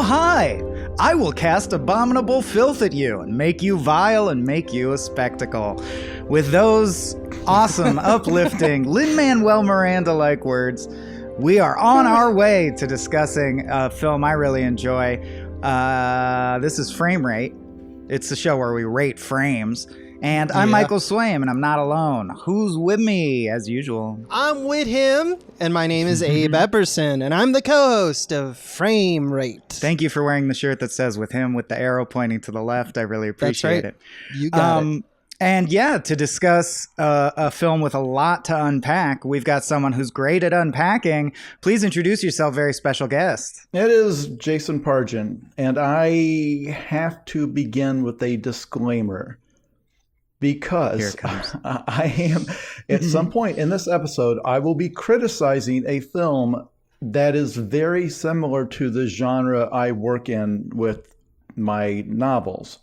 hi! I will cast abominable filth at you and make you vile and make you a spectacle. With those awesome, uplifting, Lin-Manuel Miranda-like words, we are on our way to discussing a film I really enjoy. This is Frame Rate. It's the show where we rate frames. And I'm Michael Swaim, and I'm not alone. Who's with me, as usual? I'm with him, and my name is Abe Epperson, and I'm the co-host of Frame Rate. Thank you for wearing the shirt that says with him, with the arrow pointing to the left. I really appreciate it. You got it. And yeah, to discuss a film with a lot to unpack, we've got someone who's great at unpacking. Please introduce yourself, very special guest. It is Jason Pargin, and I have to begin with a disclaimer. Because I am, at some point in this episode, I will be criticizing a film that is very similar to the genre I work in with my novels.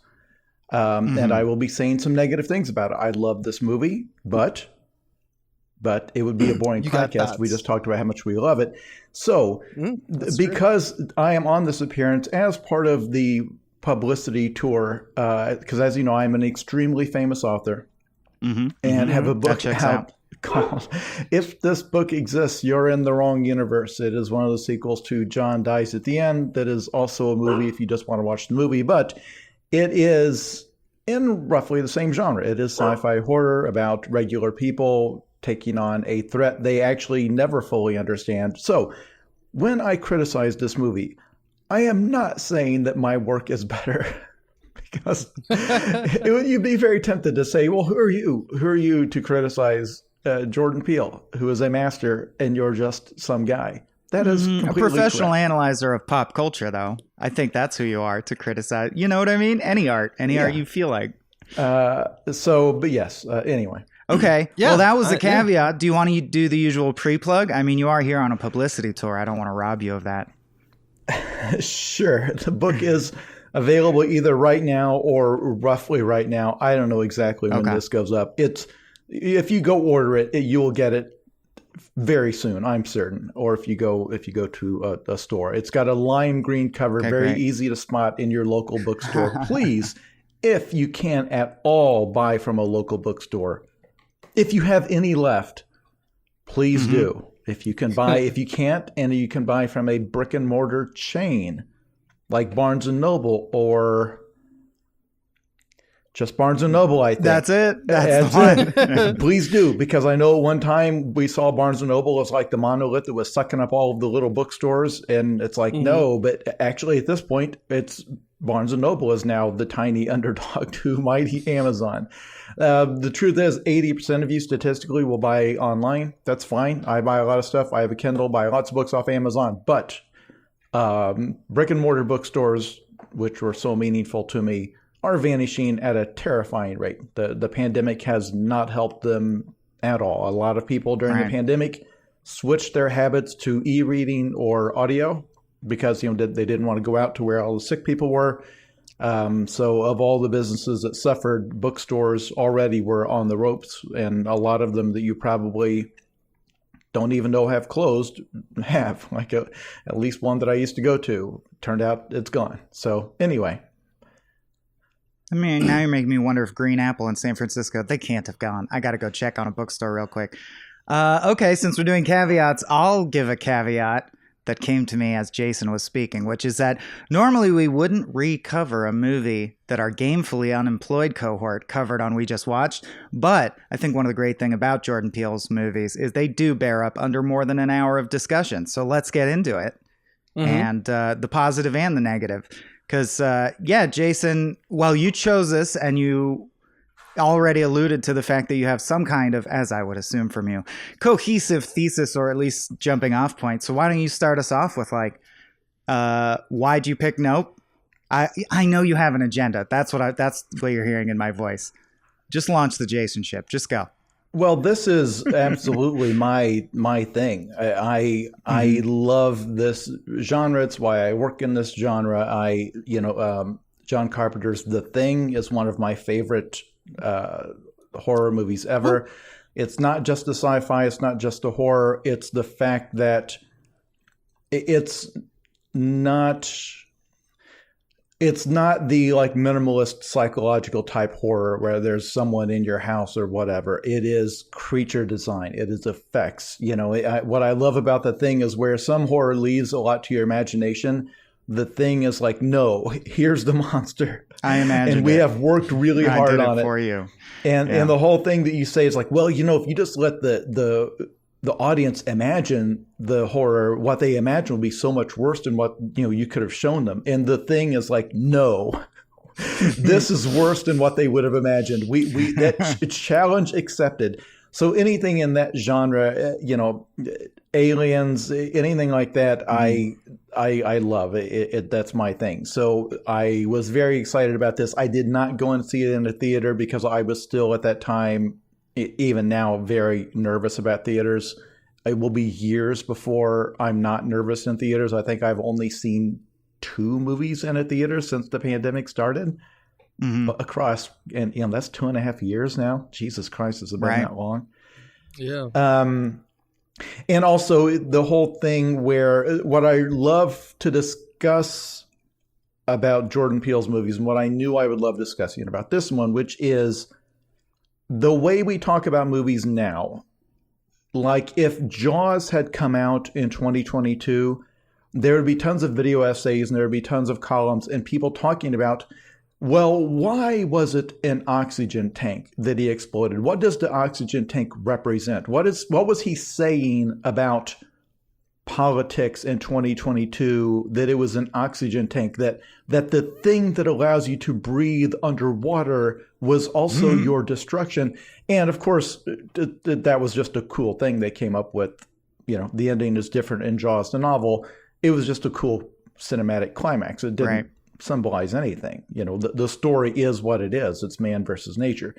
And I will be saying some negative things about it. I love this movie, but it would be a boring podcast if we just talked about how much we love it. So, because I am on this appearance as part of the publicity tour, because as you know, I'm an extremely famous author and have a book out called If This Book Exists, You're in the Wrong Universe. It is one of the sequels to John Dies at the End. That is also a movie if you just want to watch the movie, but it is in roughly the same genre. It is sci-fi horror about regular people taking on a threat they actually never fully understand. So when I criticize this movie, I am not saying that my work is better, because you'd be very tempted to say, well, who are you? Who are you to criticize Jordan Peele, who is a master, and you're just some guy? That is a professional analyzer of pop culture, though. I think that's who you are to criticize. You know what I mean? Any art you feel like. But yes, anyway. Okay. Yeah. Well, that was the caveat. Yeah. Do you want to do the usual pre-plug? I mean, you are here on a publicity tour. I don't want to rob you of that. Sure. The book is available either right now or roughly right now. I don't know exactly when this goes up. If you go order it, you will get it very soon, I'm certain. Or if you go to a store, it's got a lime green cover, very easy to spot in your local bookstore. Please, if you can at all buy from a local bookstore, if you have any left, please do. If you can buy, if you can't, and you can buy from a brick and mortar chain like Barnes and Noble or just Barnes and Noble, I think. That's it. That's the one. Please do, because I know one time we saw Barnes and Noble as like the monolith that was sucking up all of the little bookstores, and it's like, no, but actually at this point, it's Barnes and Noble is now the tiny underdog to mighty Amazon. The truth is, 80% of you statistically will buy online. That's fine. I buy a lot of stuff. I have a Kindle, buy lots of books off Amazon. But brick and mortar bookstores, which were so meaningful to me, are vanishing at a terrifying rate. The pandemic has not helped them at all. A lot of people during the pandemic switched their habits to e-reading or audio because they didn't want to go out to where all the sick people were. So of all the businesses that suffered, bookstores already were on the ropes, and a lot of them that you probably don't even know have closed have. Like at least one that I used to go to, turned out it's gone. So anyway. I mean, now you're making me wonder if Green Apple in San Francisco, they can't have gone. I got to go check on a bookstore real quick. Okay, since we're doing caveats, I'll give a caveat that came to me as Jason was speaking, which is that normally we wouldn't recover a movie that our gamefully unemployed cohort covered on We Just Watched. But I think one of the great things about Jordan Peele's movies is they do bear up under more than an hour of discussion. So let's get into it. And the positive and the negative. Because, Jason, well, you chose this and you already alluded to the fact that you have some kind of, as I would assume from you, cohesive thesis or at least jumping off point. So why don't you start us off with why'd you pick Nope? I know you have an agenda. That's what you're hearing in my voice. Just launch the Jason ship. Just go. Well, this is absolutely my thing. I love this genre. It's why I work in this genre. John Carpenter's The Thing is one of my favorite horror movies ever. It's not just a sci-fi. It's not just a horror. It's the fact that it's not it's not the like minimalist psychological type horror where there's someone in your house or whatever. It is creature design. It is effects. You know, what I love about The Thing is where some horror leaves a lot to your imagination. The Thing is like, no, here's the monster. I imagine, and we have worked really hard on it for you. And the whole thing that you say is like, well, you know, if you just let the audience imagine the horror, what they imagine will be so much worse than what, you know, you could have shown them. And The Thing is like, no, this is worse than what they would have imagined. That challenge accepted. So anything in that genre, you know, aliens, anything like that, I love it. That's my thing. So I was very excited about this. I did not go and see it in a theater because I was still at that time, even now, very nervous about theaters. It will be years before I'm not nervous in theaters. I think I've only seen 2 movies in a theater since the pandemic started. Across, and you know, that's 2.5 years now. Jesus Christ, has it been that long? Yeah. And also the whole thing where what I love to discuss about Jordan Peele's movies and what I knew I would love discussing about this one, which is the way we talk about movies now. Like if Jaws had come out in 2022, there would be tons of video essays and there would be tons of columns and people talking about, well, why was it an oxygen tank that he exploded? What does the oxygen tank represent? What was he saying about politics in 2022 that it was an oxygen tank, that the thing that allows you to breathe underwater was also your destruction? And of course, that was just a cool thing they came up with. You know, the ending is different in Jaws, the novel. It was just a cool cinematic climax. It didn't symbolize anything. You know, the story is what it is. It's man versus nature.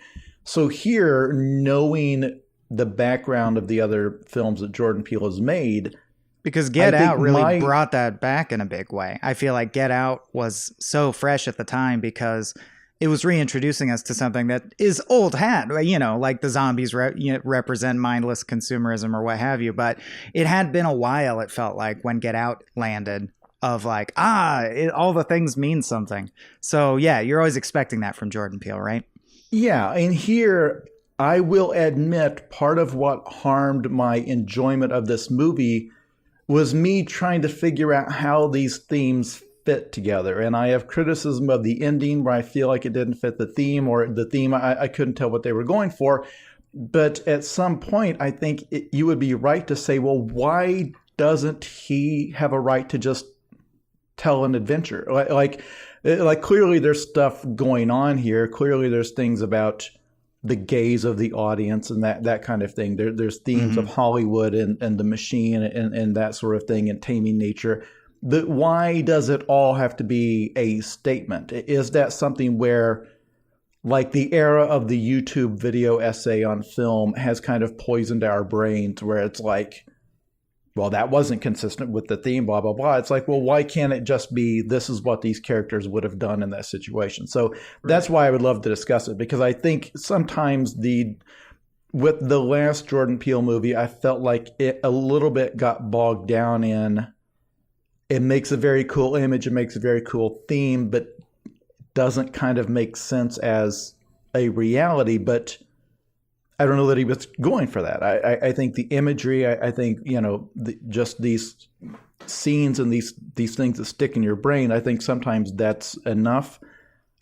So here, knowing the background of the other films that Jordan Peele has made, because Get Out really brought that back in a big way. I feel like Get Out was so fresh at the time because it was reintroducing us to something that is old hat, you know, like the zombies represent mindless consumerism or what have you. But it had been a while, it felt like, when Get Out landed, of like, all the things mean something. So yeah, you're always expecting that from Jordan Peele, right? Yeah, and here I will admit part of what harmed my enjoyment of this movie was me trying to figure out how these themes fit together. And I have criticism of the ending where I feel like it didn't fit the theme, or the theme, I couldn't tell what they were going for. But at some point, I think you would be right to say, well, why doesn't he have a right to just tell an adventure? Like clearly there's stuff going on here. Clearly there's things about the gaze of the audience and that kind of thing. There's themes of Hollywood and the machine and that sort of thing, and taming nature. But why does it all have to be a statement? Is that something where, like, the era of the YouTube video essay on film has kind of poisoned our brains, where it's like, well, that wasn't consistent with the theme, blah, blah, blah. It's like, well, why can't it just be, this is what these characters would have done in that situation? So that's why I would love to discuss it, because I think sometimes with the last Jordan Peele movie, I felt like it a little bit got bogged down in, it makes a very cool image, it makes a very cool theme, but doesn't kind of make sense as a reality. But I don't know that he was going for that. I think the imagery, I think, you know, just these scenes and these things that stick in your brain, I think sometimes that's enough.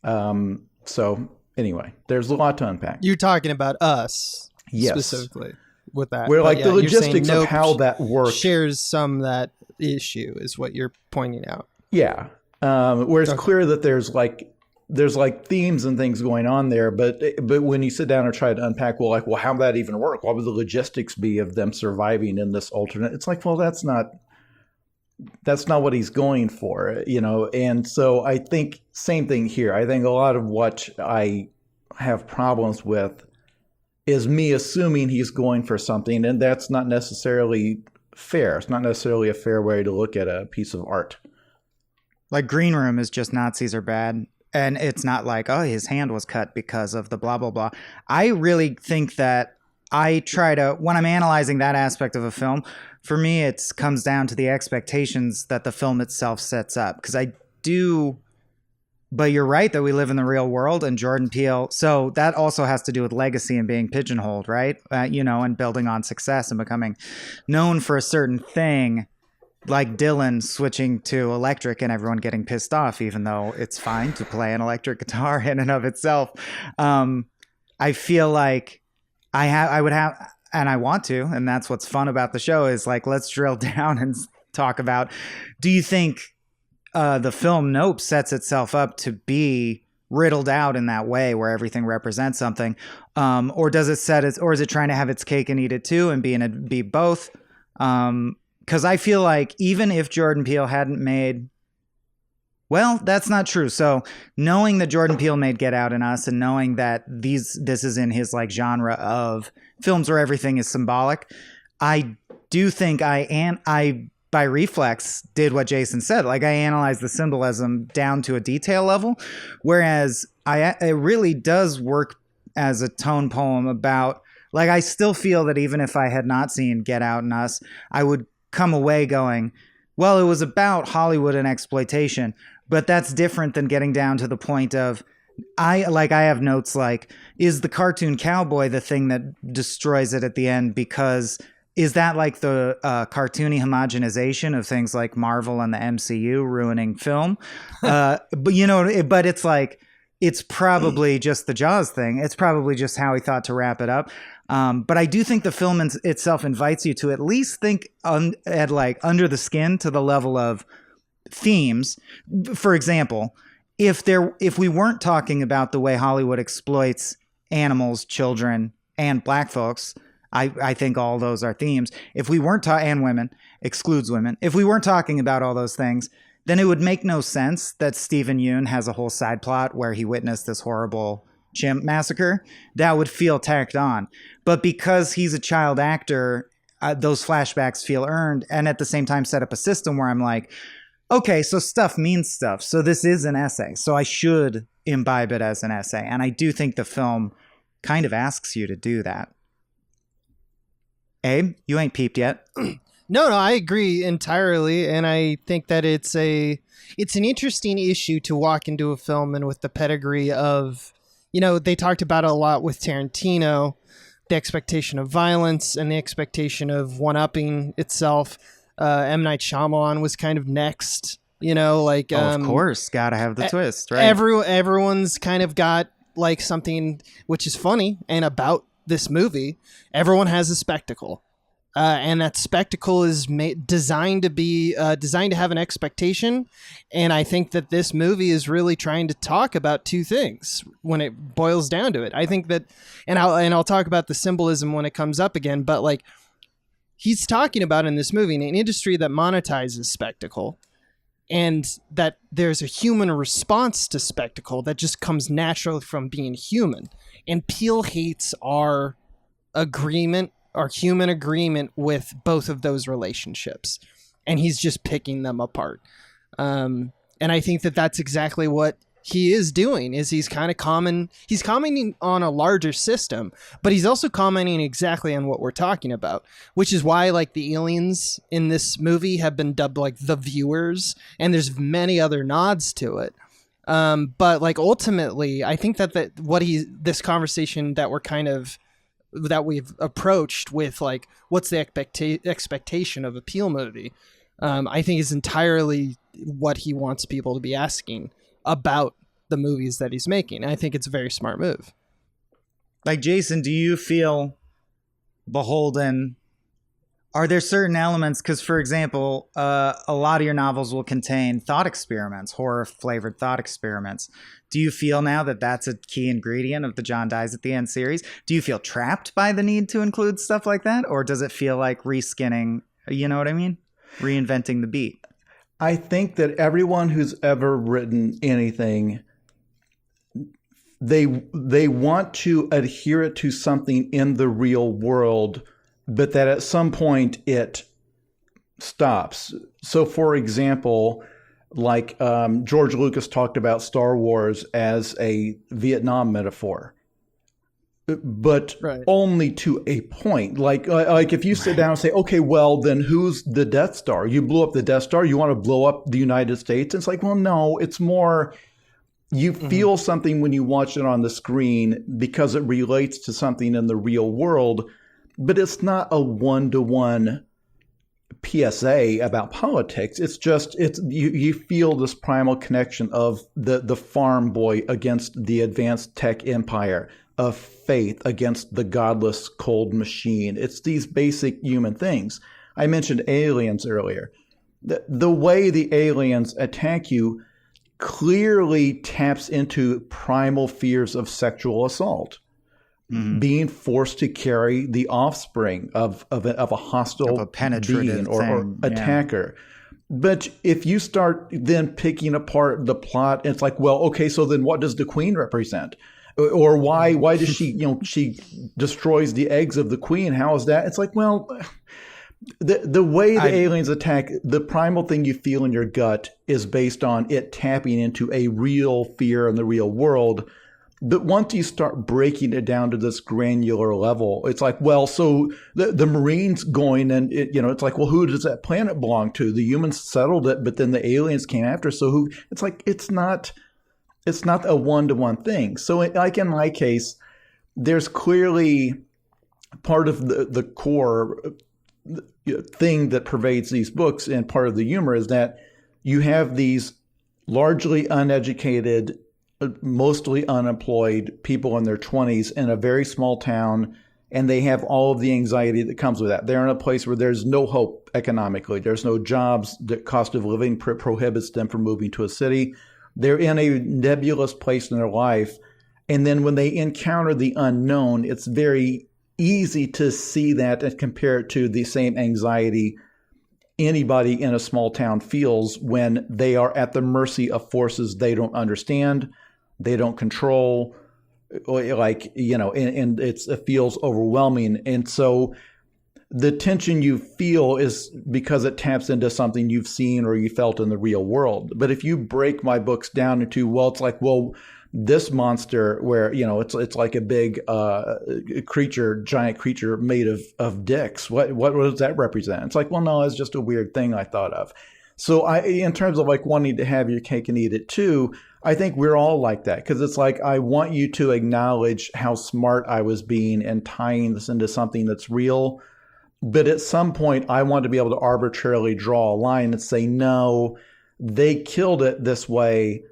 So anyway, there's a lot to unpack. You're talking about us, yes, specifically with that. Where like the logistics of how that works shares some of that issue is what you're pointing out. Yeah. Where it's clear that there's like themes and things going on there, but when you sit down and try to unpack, well, how would that even work? What would the logistics be of them surviving in this alternate? It's like, well, that's not what he's going for, you know? And so I think same thing here. I think a lot of what I have problems with is me assuming he's going for something, and that's not necessarily fair. It's not necessarily a fair way to look at a piece of art. Like Green Room is just Nazis are bad. And it's not like, oh, his hand was cut because of the blah, blah, blah. I really think that I try to, when I'm analyzing that aspect of a film, for me, it comes down to the expectations that the film itself sets up. Because I do but you're right that we live in the real world, and Jordan Peele. So that also has to do with legacy and being pigeonholed, right? And building on success and becoming known for a certain thing, like Dylan switching to electric and everyone getting pissed off, even though it's fine to play an electric guitar in and of itself. I feel like I would have, and I want to, and that's what's fun about the show is like, let's drill down and talk about, do you think the film Nope sets itself up to be riddled out in that way where everything represents something, or does it or is it trying to have its cake and eat it too and be both? Because I feel like even if Jordan Peele hadn't made, well, that's not true. So knowing that Jordan Peele made Get Out and Us, and knowing that this is in his like genre of films where everything is symbolic, I do think I by reflex did what Jason said. Like I analyzed the symbolism down to a detail level, whereas it really does work as a tone poem about, like, I still feel that even if I had not seen Get Out and Us, I would come away going, well, it was about Hollywood and exploitation, but that's different than getting down to the point of, I have notes like, is the cartoon cowboy the thing that destroys it at the end? Because is that like the cartoony homogenization of things like Marvel and the MCU ruining film? But it's like, it's probably just the Jaws thing. It's probably just how he thought to wrap it up. But I do think the film itself invites you to at least think at like under the skin to the level of themes. For example, if we weren't talking about the way Hollywood exploits animals, children, and black folks, I think all those are themes. If we weren't and women, excludes women. If we weren't talking about all those things, then it would make no sense that Stephen Yeun has a whole side plot where he witnessed this horrible chimp massacre. That would feel tacked on. But because he's a child actor, those flashbacks feel earned, and at the same time set up a system where I'm like, okay, so stuff means stuff. So this is an essay. So I should imbibe it as an essay. And I do think the film kind of asks you to do that. Abe, you ain't peeped yet. No, I agree entirely, and I think that it's an interesting issue to walk into a film and with the pedigree of, they talked about it a lot with Tarantino, the expectation of violence and the expectation of one-upping itself. M. Night Shyamalan was kind of next, of course, gotta have the twist, right? Everyone's kind of got like something which is funny, and about this movie, everyone has a spectacle, and that spectacle is designed to have an expectation. And I think that this movie is really trying to talk about two things when it boils down to it. I think that, and I'll talk about the symbolism when it comes up again, but like he's talking about in this movie, in an industry that monetizes spectacle, and that there's a human response to spectacle that just comes naturally from being human. And Peele hates our human agreement with both of those relationships. And he's just picking them apart. And I think that that's exactly what he is doing, is he's commenting on a larger system, but he's also commenting exactly on what we're talking about, which is why like the aliens in this movie have been dubbed like the viewers, and there's many other nods to it. But like ultimately, I think that this conversation that we've approached with like, what's the expectation of a Peele movie? I think is entirely what he wants people to be asking about the movies that he's making. I think it's a very smart move. Like, Jason, do you feel beholden? Are there certain elements? Because, for example, a lot of your novels will contain thought experiments, horror-flavored thought experiments. Do you feel now that that's a key ingredient of the John Dies at the End series? Do you feel trapped by the need to include stuff like that? Or does it feel like reskinning, you know what I mean? Reinventing the beat? I think that everyone who's ever written anything, they want to adhere it to something in the real world, but that at some point it stops. So, for example, like George Lucas talked about Star Wars as a Vietnam metaphor, but only to a point. Like if you sit down and say, okay, well, then who's the Death Star? You blew up the Death Star. You want to blow up the United States? It's like, well, no, it's more You feel something when you watch it on the screen because it relates to something in the real world, but it's not a one-to-one PSA about politics. It's just you feel this primal connection of the farm boy against the advanced tech empire, of faith against the godless cold machine. It's these basic human things. I mentioned aliens earlier. The way the aliens attack you clearly taps into primal fears of sexual assault. Being forced to carry the offspring of a hostile being or attacker. But if you start then picking apart the plot, it's like, well, okay, so then what does the queen represent? Or why does she, she destroys the eggs of the queen? How is that? It's like, well, the way the aliens attack, the primal thing you feel in your gut is based on it tapping into a real fear in the real world. But once you start breaking it down to this granular level, it's like, well, so the Marines going and, it's like, well, who does that planet belong to? The humans settled it, but then the aliens came after. So who? It's like, it's not a one-to-one thing. So like in my case, there's clearly part of the core thing that pervades these books, and part of the humor is that you have these largely uneducated, mostly unemployed people in their 20s in a very small town, and they have all of the anxiety that comes with that. They're in a place where there's no hope economically. There's no jobs. The cost of living prohibits them from moving to a city. They're in a nebulous place in their life. And then when they encounter the unknown, it's very easy to see that and compare it to the same anxiety anybody in a small town feels when they are at the mercy of forces they don't understand, they don't control, and it feels overwhelming. And so the tension you feel is because it taps into something you've seen or you felt in the real world. But if you break my books down into, it's like, this monster where, it's like a big giant creature made of dicks. What does that represent? It's like, well, no, it's just a weird thing I thought of. So in terms of like wanting to have your cake and eat it too, I think we're all like that, because it's like, I want you to acknowledge how smart I was being and tying this into something that's real. But at some point, I want to be able to arbitrarily draw a line and say, no, they killed it this way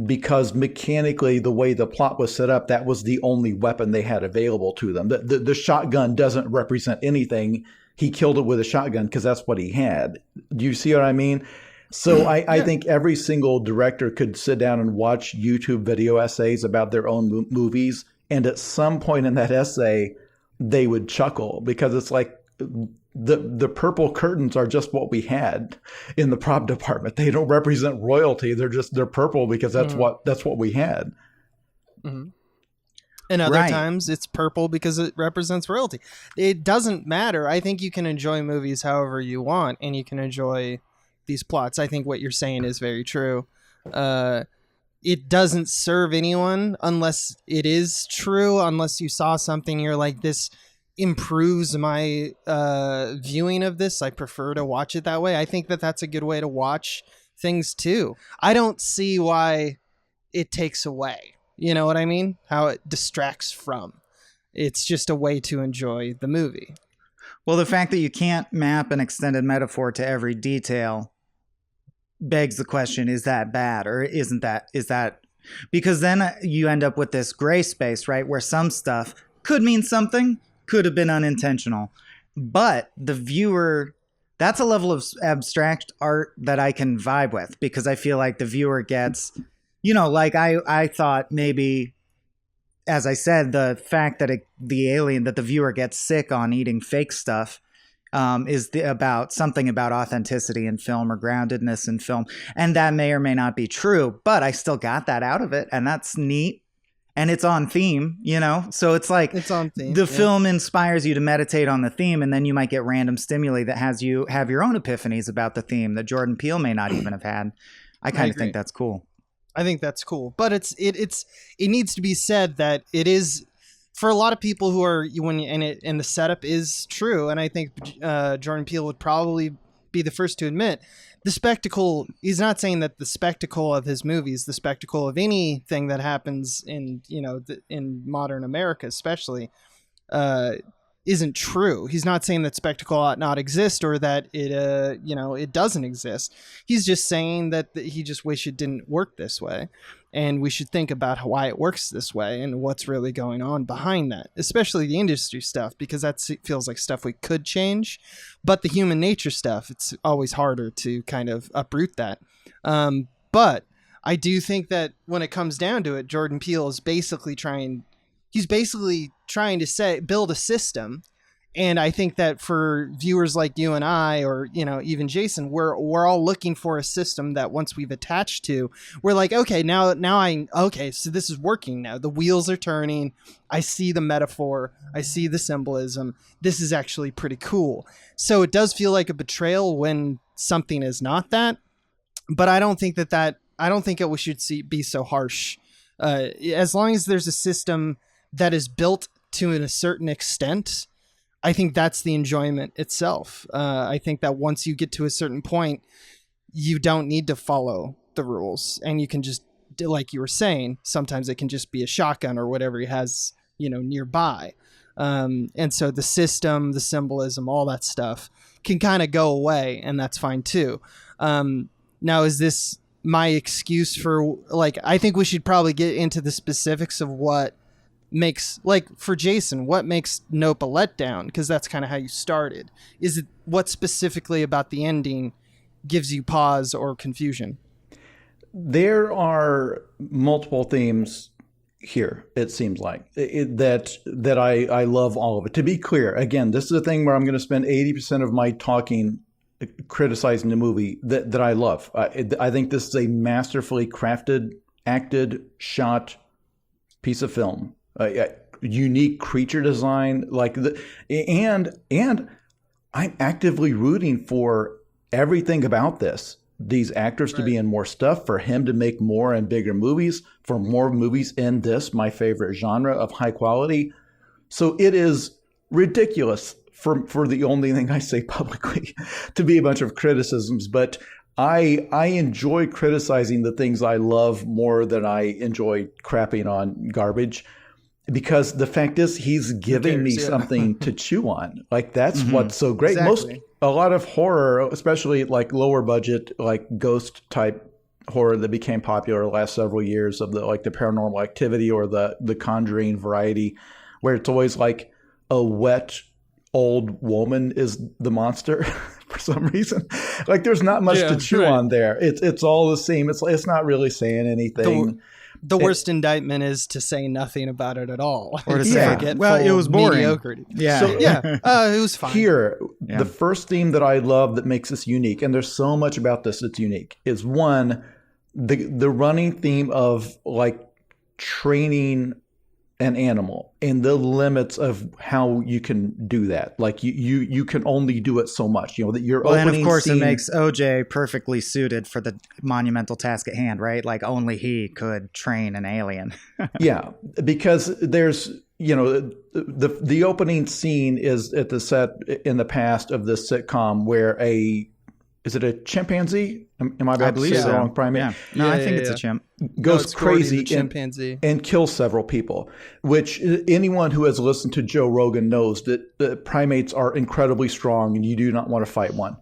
because mechanically, the way the plot was set up, that was the only weapon they had available to them. The shotgun doesn't represent anything. He killed it with a shotgun because that's what he had. Do you see what I mean? So I think every single director could sit down and watch YouTube video essays about their own movies. And at some point in that essay, they would chuckle, because it's like, the purple curtains are just what we had in the prop department. They don't represent royalty. They're purple because that's what we had. Mm-hmm. And other times it's purple because it represents royalty. It doesn't matter. I think you can enjoy movies however you want, and you can enjoy these plots. I think what you're saying is very true. It doesn't serve anyone unless it is true, unless you saw something you're like, this improves my viewing of this. I prefer to watch it that way. I think that that's a good way to watch things too. I don't see why it takes away. You know what I mean? How it distracts from. It's just a way to enjoy the movie. Well, the fact that you can't map an extended metaphor to every detail begs the question, is that bad or isn't that? Is that because then you end up with this gray space, right? Where some stuff could mean something, could have been unintentional, but the viewer, that's a level of abstract art that I can vibe with, because I feel like the viewer gets, like I thought maybe, as I said, the fact that the viewer gets sick on eating fake stuff is about something about authenticity in film or groundedness in film. And that may or may not be true, but I still got that out of it. And that's neat. And it's on theme, so it's like it's on theme. The film inspires you to meditate on the theme, and then you might get random stimuli that has you have your own epiphanies about the theme that Jordan Peele may not even have had. I kind of think that's cool. I think that's cool, but it needs to be said that it is, for a lot of people who are and the setup is true, and I think Jordan Peele would probably be the first to admit the spectacle, he's not saying that the spectacle of his movies, the spectacle of anything that happens in, in modern America, especially, isn't true. He's not saying that spectacle ought not exist or that it, it doesn't exist. He's just saying that he just wish it didn't work this way. And we should think about why it works this way and what's really going on behind that, especially the industry stuff, because that feels like stuff we could change. But the human nature stuff, it's always harder to kind of uproot that. But I do think that when it comes down to it, Jordan Peele is basically trying to build a system. And I think that for viewers like you and I, or, even Jason, we're all looking for a system that once we've attached to, we're like, okay, so this is working now. The wheels are turning. I see the metaphor. I see the symbolism. This is actually pretty cool. So it does feel like a betrayal when something is not that, but I don't think we should be so harsh. As long as there's a system that is built to a certain extent, I think that's the enjoyment itself. I think that once you get to a certain point, you don't need to follow the rules, and you can just, like you were saying, sometimes it can just be a shotgun or whatever he has, nearby. And so the system, the symbolism, all that stuff can kind of go away, and that's fine too. Now, is this my excuse for, I think we should probably get into the specifics of what makes, for Jason, what makes Nope a letdown, because that's kind of how you started. Is it what specifically about the ending gives you pause or confusion? There are multiple themes here, it seems like, that I love all of it. To be clear, again, this is a thing where I'm going to spend 80% of my talking criticizing the movie that I love. I think this is a masterfully crafted, acted, shot piece of film. Unique creature design, and I'm actively rooting for everything about these actors to be in more stuff, for him to make more and bigger movies, for more movies in this, my favorite genre of high quality. So it is ridiculous for the only thing I say publicly to be a bunch of criticisms, but I enjoy criticizing the things I love more than I enjoy crapping on garbage. Because the fact is, he's giving me something to chew on. That's what's so great. Exactly. A lot of horror, especially lower budget, ghost type horror that became popular the last several years of the Paranormal Activity or the Conjuring variety, where it's always a wet old woman is the monster for some reason. There's not much to chew on there. It's all the same. It's not really saying anything. The worst indictment is to say nothing about it at all. Or to say, it was boring. Mediocrity. Yeah. So, it was fine. Here, the first theme that I love that makes this unique, and there's so much about this that's unique, is one, the running theme of training an animal and the limits of how you can do that. You can only do it so much. That your opening and of course scene, it makes OJ perfectly suited for the monumental task at hand, right? Only he could train an alien. Yeah, because there's the opening scene is at the set in the past of this sitcom where is it a chimpanzee? Am I about to say the wrong primate? Yeah. No, I think it's a chimp. Goes crazy chimpanzee and kills several people, which anyone who has listened to Joe Rogan knows that the primates are incredibly strong and you do not want to fight one.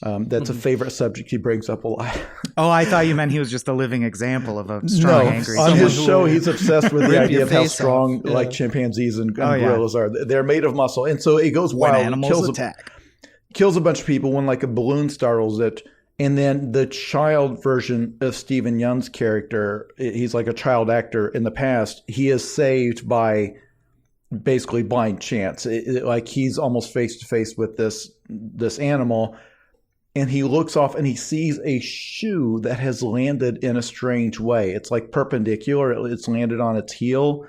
That's a favorite subject he brings up a lot. Oh, I thought you meant he was just a living example of a strong, angry. On his show, he's obsessed with the idea of how face strong off. Chimpanzees and gorillas are. They're made of muscle, and so it goes When wild. animals attack. Kills a bunch of people when a balloon startles it. And then the child version of Stephen Yeun's character, he's a child actor in the past. He is saved by basically blind chance. He's almost face to face with this animal, and he looks off and he sees a shoe that has landed in a strange way. It's perpendicular. It's landed on its heel.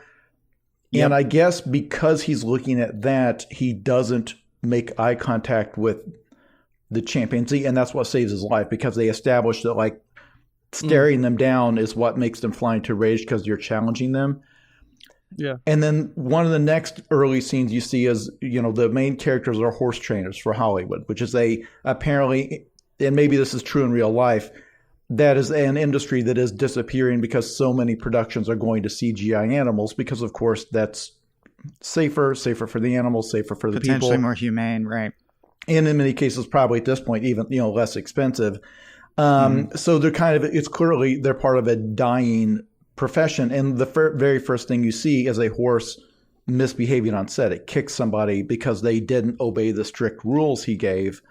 Yep. And I guess because he's looking at that, he doesn't make eye contact with the chimpanzee, and that's what saves his life, because they established that staring them down is what makes them fly into rage because you're challenging them. Yeah. And then one of the next early scenes you see is, the main characters are horse trainers for Hollywood, which is apparently and maybe this is true in real life, that is an industry that is disappearing because so many productions are going to CGI animals because, of course, that's safer for the animals, safer for the Potentially people. more humane, right? And in many cases, probably at this point, even less expensive. So it's clearly they're part of a dying profession. And the very first thing you see is a horse misbehaving on set. It kicks somebody because they didn't obey the strict rules he gave.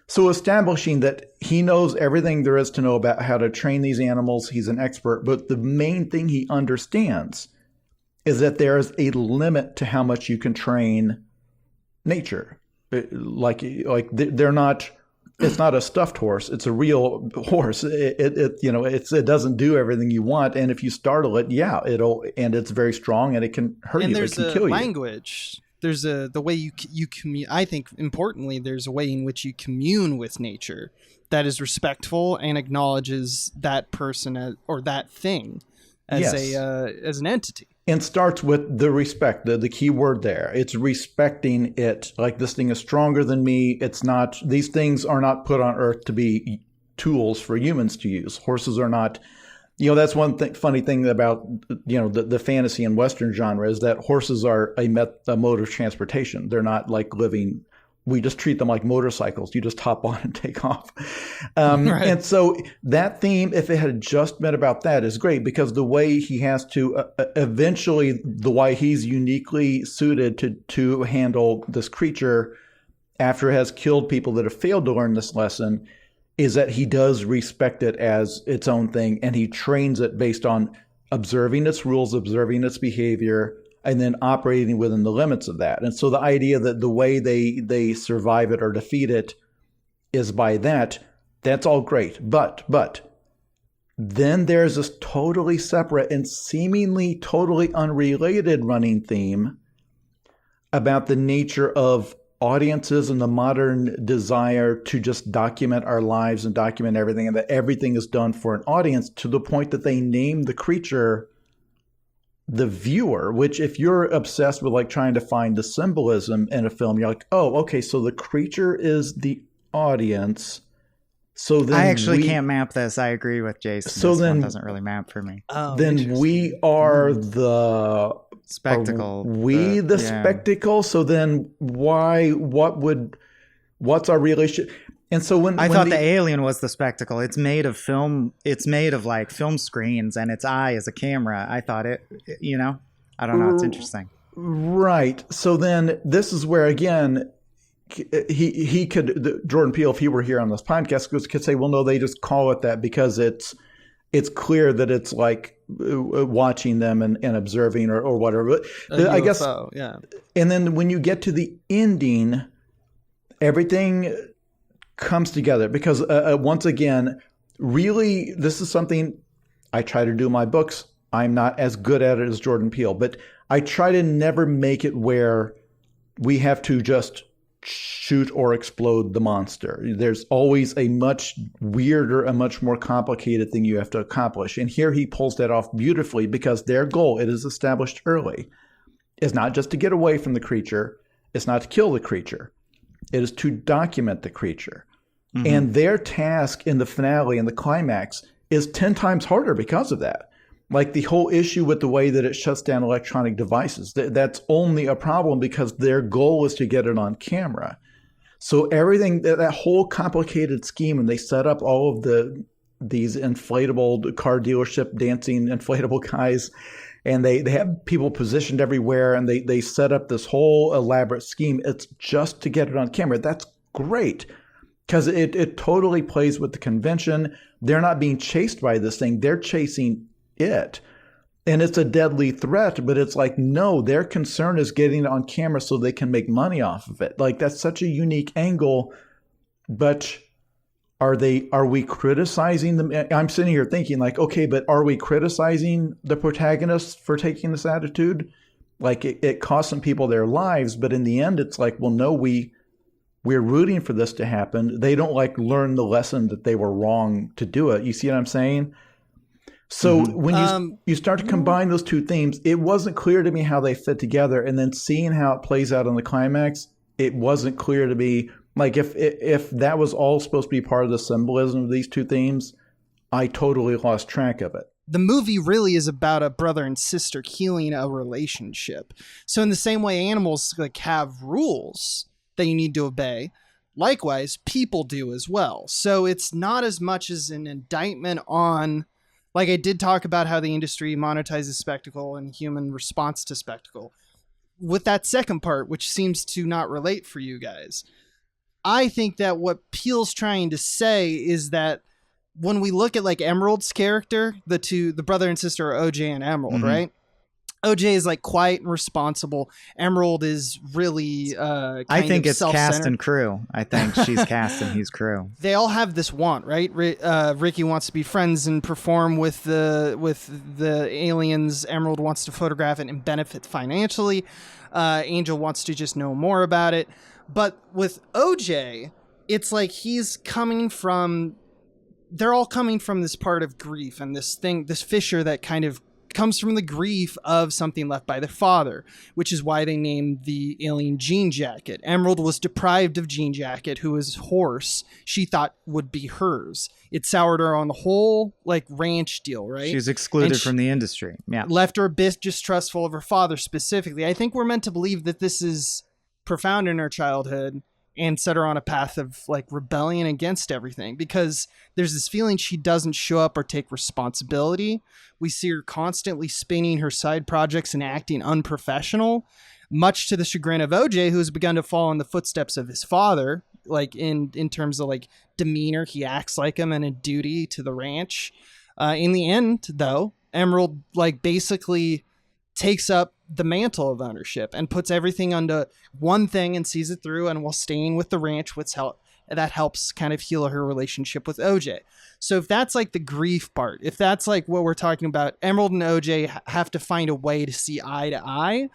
So establishing that he knows everything there is to know about how to train these animals, he's an expert. But the main thing he understands is that there is a limit to how much you can train nature. They're not. It's not a stuffed horse. It's a real horse. It doesn't do everything you want. And if you startle it, and it's very strong and it can hurt you. It can kill you. Language. There's the way you commune. I think importantly, there's a way in which you commune with nature that is respectful and acknowledges that person or that thing as as an entity. And starts with the respect, the key word there. It's respecting it. Like, this thing is stronger than me. It's not, these things are not put on earth to be tools for humans to use. Horses are not, that's one funny thing about, the fantasy and Western genre is that horses are a mode of transportation. They're not like living, we just treat them like motorcycles. You just hop on and take off. Right. And so that theme, if it had just been about that, is great, because the way he has to eventually, the way he's uniquely suited to handle this creature after it has killed people that have failed to learn this lesson is that he does respect it as its own thing, and he trains it based on observing its rules, observing its behavior, and then operating within the limits of that. And so the idea that the way they survive it or defeat it is by that's all great. But then there's this totally separate and seemingly totally unrelated running theme about the nature of audiences and the modern desire to just document our lives and document everything, and that everything is done for an audience, to the point that they name the creature the viewer, which, if you're obsessed with like trying to find the symbolism in a film, you're like, oh, okay, so the creature is the audience. So then I actually can't map this. I agree with Jason. So this then one doesn't really map for me. Then we are the spectacle. The spectacle. So then what's our relationship? And so when I thought the alien was the spectacle. It's made of film. It's made of like film screens, and its eye is a camera. I thought I don't know. It's interesting. Right. So then this is where, again, he could, Jordan Peele, if he were here on this podcast, could say, well, no, they just call it that because it's clear that it's like watching them and observing or whatever. But I guess, yeah. And then when you get to the ending, everything comes together, because once again, really, this is something I try to do in my books. I'm not as good at it as Jordan Peele, but I try to never make it where we have to just shoot or explode the monster. There's always a much weirder, a much more complicated thing you have to accomplish. And here he pulls that off beautifully, because their goal, it is established early, is not just to get away from the creature. It's not to kill the creature. It is to document the creature. Mm-hmm. And their task in the finale and the climax is 10 times harder because of that. Like the whole issue with the way that it shuts down electronic devices, that's only a problem because their goal is to get it on camera. So everything, that whole complicated scheme, and they set up all of these inflatable car dealership dancing inflatable guys, and they have people positioned everywhere, and they set up this whole elaborate scheme. It's just to get it on camera. That's great, because it totally plays with the convention. They're not being chased by this thing. They're chasing it. And it's a deadly threat, but it's like, no, their concern is getting it on camera so they can make money off of it. Like, that's such a unique angle. But are we criticizing them? I'm sitting here thinking like, okay, but are we criticizing the protagonists for taking this attitude? Like, it cost some people their lives, but in the end, it's like, well, no, we're rooting for this to happen. They don't like learn the lesson that they were wrong to do it. You see what I'm saying? So when you start to combine those two themes, it wasn't clear to me how they fit together. And then seeing how it plays out in the climax, it wasn't clear to me Like if that was all supposed to be part of the symbolism of these two themes, I totally lost track of it. The movie really is about a brother and sister healing a relationship. So in the same way animals like have rules that you need to obey, likewise people do as well. So it's not as much as an indictment on, like I did talk about how the industry monetizes spectacle and human response to spectacle. With that second part, which seems to not relate for you guys, I think that what Peele's trying to say is that when we look at like Emerald's character, the brother and sister are OJ and Emerald, right? OJ is like quiet and responsible. Emerald is really I think it's cast and crew. I think she's cast and he's crew. They all have this want, right? Ricky wants to be friends and perform with the aliens. Emerald wants to photograph it and benefit financially. Angel wants to just know more about it. But with OJ, it's like they're all coming from this part of grief and this fissure that kind of comes from the grief of something left by their father, which is why they named the alien Jean Jacket. Emerald was deprived of Jean Jacket, who was horse she thought would be hers. It soured her on the whole like ranch deal, right? She was excluded from the industry. Yeah. Left her a bit distrustful of her father specifically. I think we're meant to believe that this is profound in her childhood and set her on a path of like rebellion against everything, because there's this feeling she doesn't show up or take responsibility. We see her constantly spinning her side projects and acting unprofessional, much to the chagrin of OJ, who has begun to follow in the footsteps of his father, like in terms of like demeanor. He acts like him and a duty to the ranch. In the end, though, Emerald like basically takes up the mantle of ownership and puts everything under one thing and sees it through, and while staying with the ranch, that helps kind of heal her relationship with OJ. So if that's like the grief part, if that's like what we're talking about, Emerald and OJ have to find a way to see eye to eye.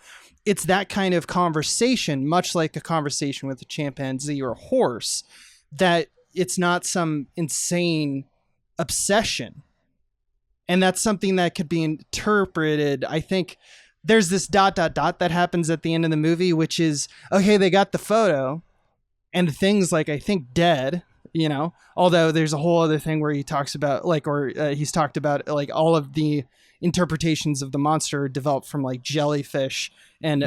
It's that kind of conversation, much like a conversation with a chimpanzee or a horse, that it's not some insane obsession. And that's something that could be interpreted. I think there's this ... that happens at the end of the movie, which is, okay, they got the photo and the thing's like, I think dead, you know, although there's a whole other thing where he talks about like, he's talked about like all of the interpretations of the monster developed from like jellyfish and,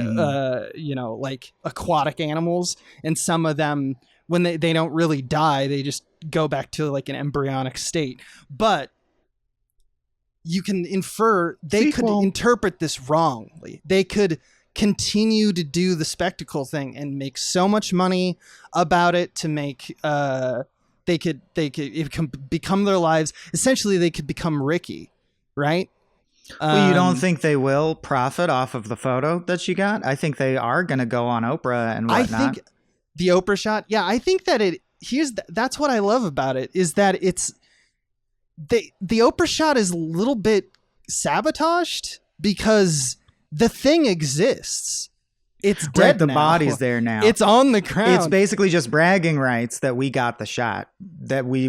you know, like aquatic animals. And some of them, when they don't really die, they just go back to like an embryonic state. But you can infer they could interpret this wrongly. They could continue to do the spectacle thing and make so much money about it to make they could it can become their lives. Essentially, they could become Ricky, right? Well, you don't think they will profit off of the photo that she got? I think they are going to go on Oprah and whatnot. I think the Oprah shot. Yeah, I think that that's what I love about it, is that it's the Oprah shot is a little bit sabotaged because the thing exists. It's dead. Right, the now. body's there now. It's on the ground. It's basically just bragging rights that we got the shot. That we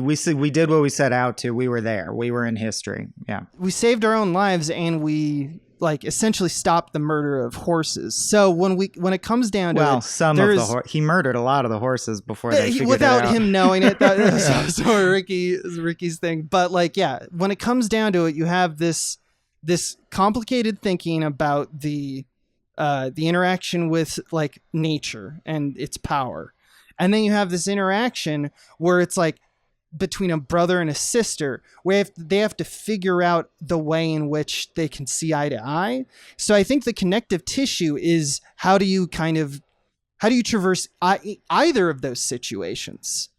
did what we set out to. We were there. We were in history. Yeah. We saved our own lives, and we like essentially stopped the murder of horses. So when it comes down to he murdered a lot of the horses before they figured without it out. him knowing it. That was Ricky's thing. But like, yeah, when it comes down to it, you have this complicated thinking about the interaction with like nature and its power. And then you have this interaction where it's like between a brother and a sister, where they have to figure out the way in which they can see eye to eye. So I think the connective tissue is how do you traverse either of those situations?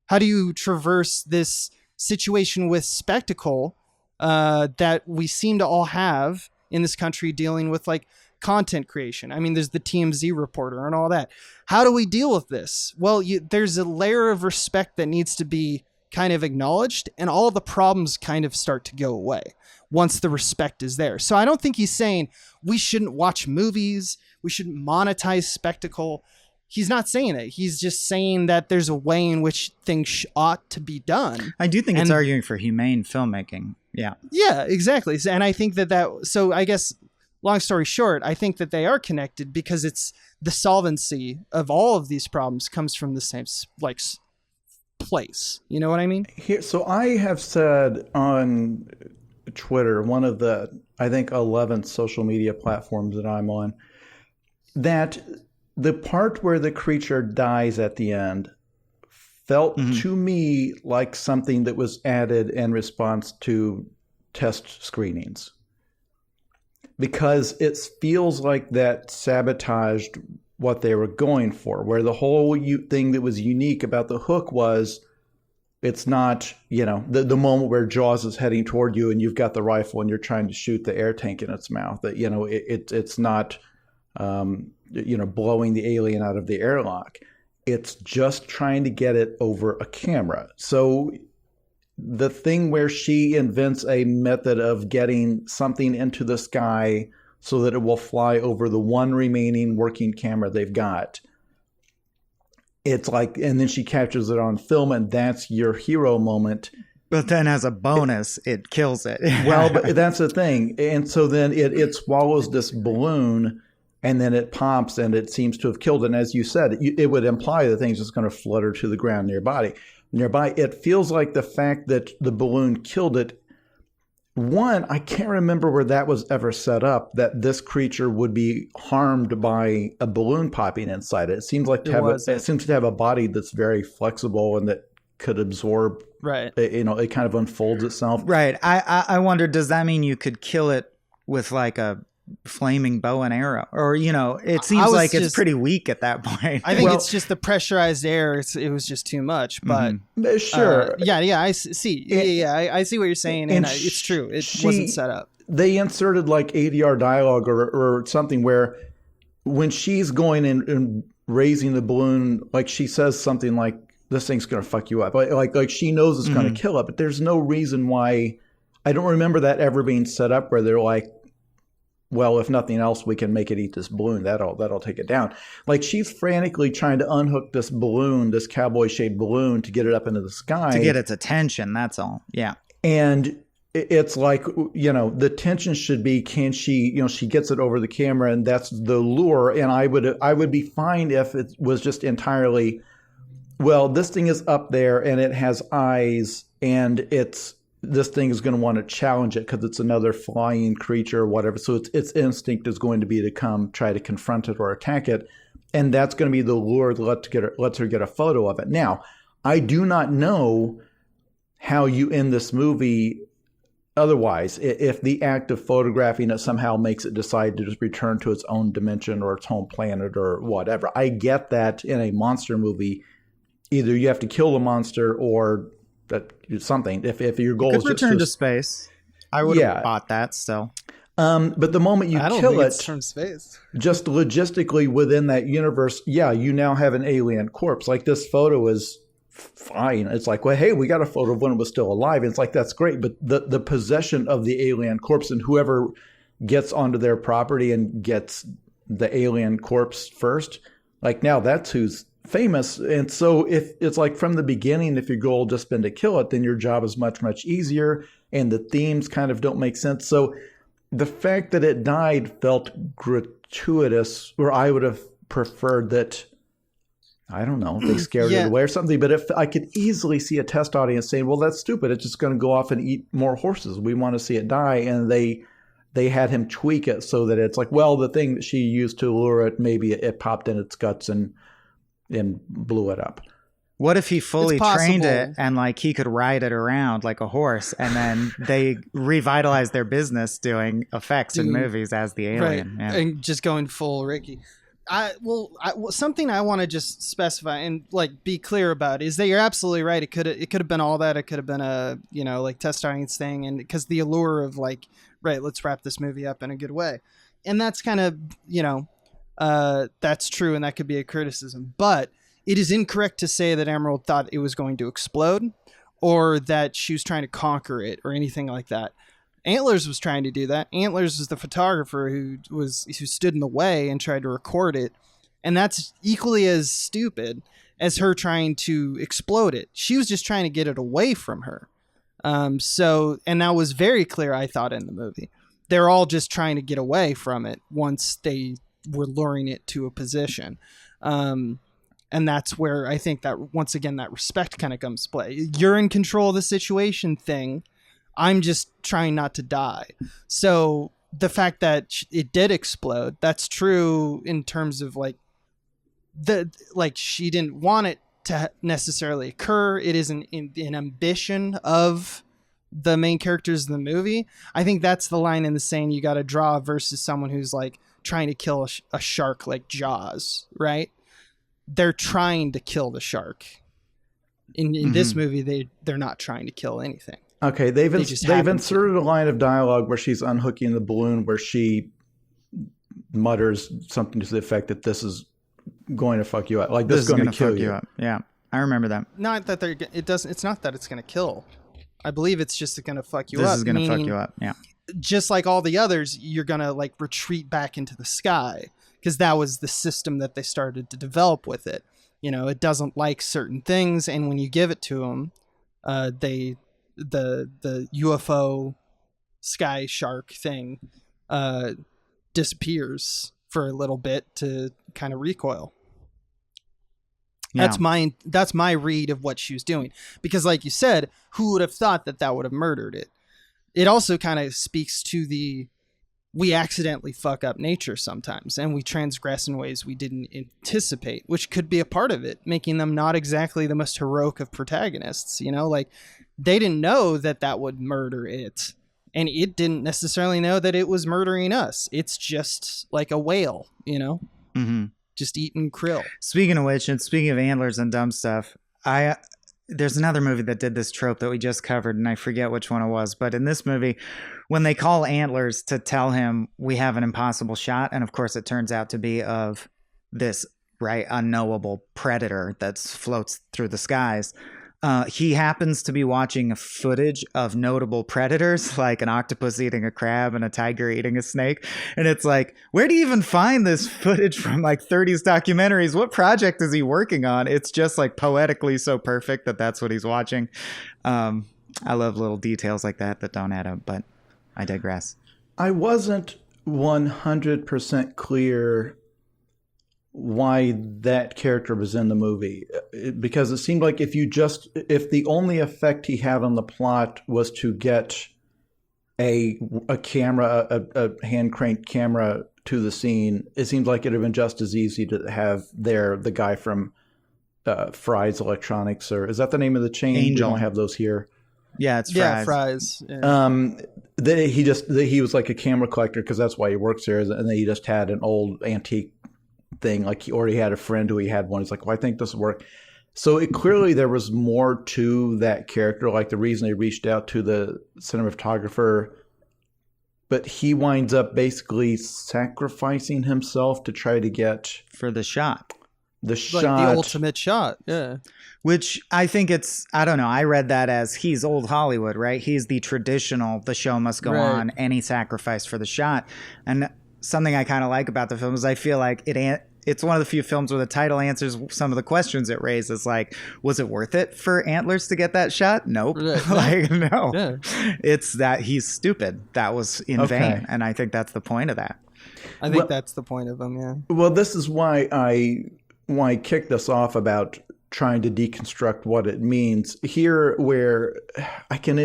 How do you traverse this situation with spectacle that we seem to all have in this country, dealing with like content creation? I mean, there's the TMZ reporter and all that. How do we deal with this? Well, there's a layer of respect that needs to be kind of acknowledged, and all the problems kind of start to go away once the respect is there. So I don't think he's saying we shouldn't watch movies, we shouldn't monetize spectacle. He's not saying it. He's just saying that there's a way in which things ought to be done. I do think it's arguing for humane filmmaking. Yeah. Yeah, exactly. And I think so I guess long story short, I think that they are connected because it's the solvency of all of these problems comes from the same place. You know what I mean? Here, so I have said on Twitter, one of the, I think, 11 social media platforms that I'm on, that the part where the creature dies at the end felt to me like something that was added in response to test screenings. Because it feels like that sabotaged what they were going for, where the whole thing that was unique about the hook was it's not, the moment where Jaws is heading toward you and you've got the rifle and you're trying to shoot the air tank in its mouth, that, it's not, blowing the alien out of the airlock. It's just trying to get it over a camera. So the thing where she invents a method of getting something into the sky so that it will fly over the one remaining working camera they've got. It's like, and then she captures it on film, and that's your hero moment. But then as a bonus, it kills it. Well, but that's the thing. And so then it swallows this balloon, and then it pops, and it seems to have killed it. And as you said, it would imply the thing's just going to flutter to the ground nearby. It feels like the fact that the balloon killed it. One, I can't remember where that was ever set up, that this creature would be harmed by a balloon popping inside it. It seems like it seems to have a body that's very flexible and that could absorb. Right. It kind of unfolds itself. Right. I wonder, does that mean you could kill it with like a flaming bow and arrow, or it seems like it's pretty weak at that point. I think it's just the pressurized air. It was just too much, but sure. I see. I see what you're saying, and it's true. It wasn't set up. They inserted like ADR dialogue or something where when she's going and raising the balloon, like she says something like, "This thing's gonna fuck you up." Like she knows it's gonna kill it, but there's no reason why. I don't remember that ever being set up where they're like, well, if nothing else, we can make it eat this balloon. That'll take it down. Like she's frantically trying to unhook this balloon, this cowboy-shaped balloon, to get it up into the sky. To get its attention, that's all. Yeah. And it's like, the tension should be, can she, she gets it over the camera, and that's the lure. And I would be fine if it was just entirely, well, this thing is up there and it has eyes, and this thing is going to want to challenge it because it's another flying creature or whatever. So its instinct is going to be to come try to confront it or attack it. And that's going to be the lure that lets her get a photo of it. Now, I do not know how you end this movie otherwise. If the act of photographing it somehow makes it decide to just return to its own dimension or its home planet or whatever. I get that in a monster movie, either you have to kill the monster or something. If your goal is return to space, I would have bought that still. But the moment you kill it from space, just logistically within that universe, you now have an alien corpse. Like this photo is fine. It's like, well, hey, we got a photo of when it was still alive. And it's like, that's great. But the possession of the alien corpse, and whoever gets onto their property and gets the alien corpse first, like now that's who's famous. And so if it's like from the beginning, if your goal just been to kill it, then your job is much, much easier, and the themes kind of don't make sense. So the fact that it died felt gratuitous, or I would have preferred that, I don't know, they scared it away or something. But if I could easily see a test audience saying, well, that's stupid, it's just going to go off and eat more horses, we want to see it die. And they had him tweak it so that it's like, well, the thing that she used to lure it, maybe it popped in its guts and blew it up. What if he fully trained it and like he could ride it around like a horse, and then they revitalized their business doing effects in movies as the alien, right? Yeah. And just going full Ricky. Something I want to just specify and like be clear about is that you're absolutely right. It could have been all that. It could have been a like test audience thing, and because the allure of like, right, let's wrap this movie up in a good way, and that's kind of that's true, and that could be a criticism, but it is incorrect to say that Emerald thought it was going to explode or that she was trying to conquer it or anything like that. Antlers was trying to do that. Antlers was the photographer who stood in the way and tried to record it, and that's equally as stupid as her trying to explode it. She was just trying to get it away from her. And that was very clear, I thought, in the movie. they're all just trying to get away from it once they were luring it to a position. And that's where I think that once again, that respect kind of comes to play. You're in control of the situation thing. I'm just trying not to die. So the fact that it did explode, that's true in terms of like she didn't want it to necessarily occur. It isn't an ambition of the main characters in the movie. I think that's the line in the sand you got to draw versus someone who's like trying to kill a shark like Jaws, right? They're trying to kill the shark. In this movie, they're not trying to kill anything. Okay, they've inserted a line of dialogue where she's unhooking the balloon, where she mutters something to the effect that this is going to fuck you up. Like, this is going to kill you. Up. Yeah, I remember that. Not that it's not that it's going to kill. I believe it's just going to fuck you up. This is going to fuck you up. Yeah. Just like all the others, you're going to like retreat back into the sky, because that was the system that they started to develop with it. You know, it doesn't like certain things, and when you give it to them, the UFO sky shark thing disappears for a little bit to kind of recoil. Yeah. That's my read of what she was doing, because like you said, who would have thought that would have murdered it? It also kind of speaks to we accidentally fuck up nature sometimes, and we transgress in ways we didn't anticipate, which could be a part of it, making them not exactly the most heroic of protagonists. You know, like they didn't know that would murder it, and it didn't necessarily know that it was murdering us. It's just like a whale, you know, just eating krill. Speaking of which, and speaking of antlers and dumb stuff, there's another movie that did this trope that we just covered, and I forget which one it was. But in this movie, when they call Antlers to tell him we have an impossible shot, and of course it turns out to be of this unknowable predator that floats through the skies, he happens to be watching footage of notable predators, like an octopus eating a crab and a tiger eating a snake. And it's like, where do you even find this footage from like 30s documentaries? What project is he working on? It's just like poetically so perfect that that's what he's watching. I love little details like that don't add up, but I digress. I wasn't 100% clear why that character was in the movie, because it seemed like if the only effect he had on the plot was to get a hand cranked camera to the scene, it seems like it'd have been just as easy to have the guy from Fry's Electronics, or is that the name of the chain? Angel. We don't have those here. Yeah, it's Fry's. Yeah, Fry's. Yeah. He was like a camera collector, because that's why he works there, and then he just had an old antique thing. Like, he already had a friend who he had one. He's like, well, I think this will work. So clearly there was more to that character, like the reason they reached out to the cinematographer, but he winds up basically sacrificing himself to try to get for the shot. The ultimate shot. Yeah. Which I think I don't know, I read that as he's old Hollywood, right? He's the traditional, the show must go on, any sacrifice for the shot. And something I kind of like about the film is I feel like it's one of the few films where the title answers some of the questions it raises. Like, was it worth it for Antlers to get that shot? Nope. Like, no. Yeah. It's that he's stupid. That was in vain. And I think that's the point of that. I think that's the point of them, yeah. Well, this is why I kicked this off about trying to deconstruct what it means here, where I can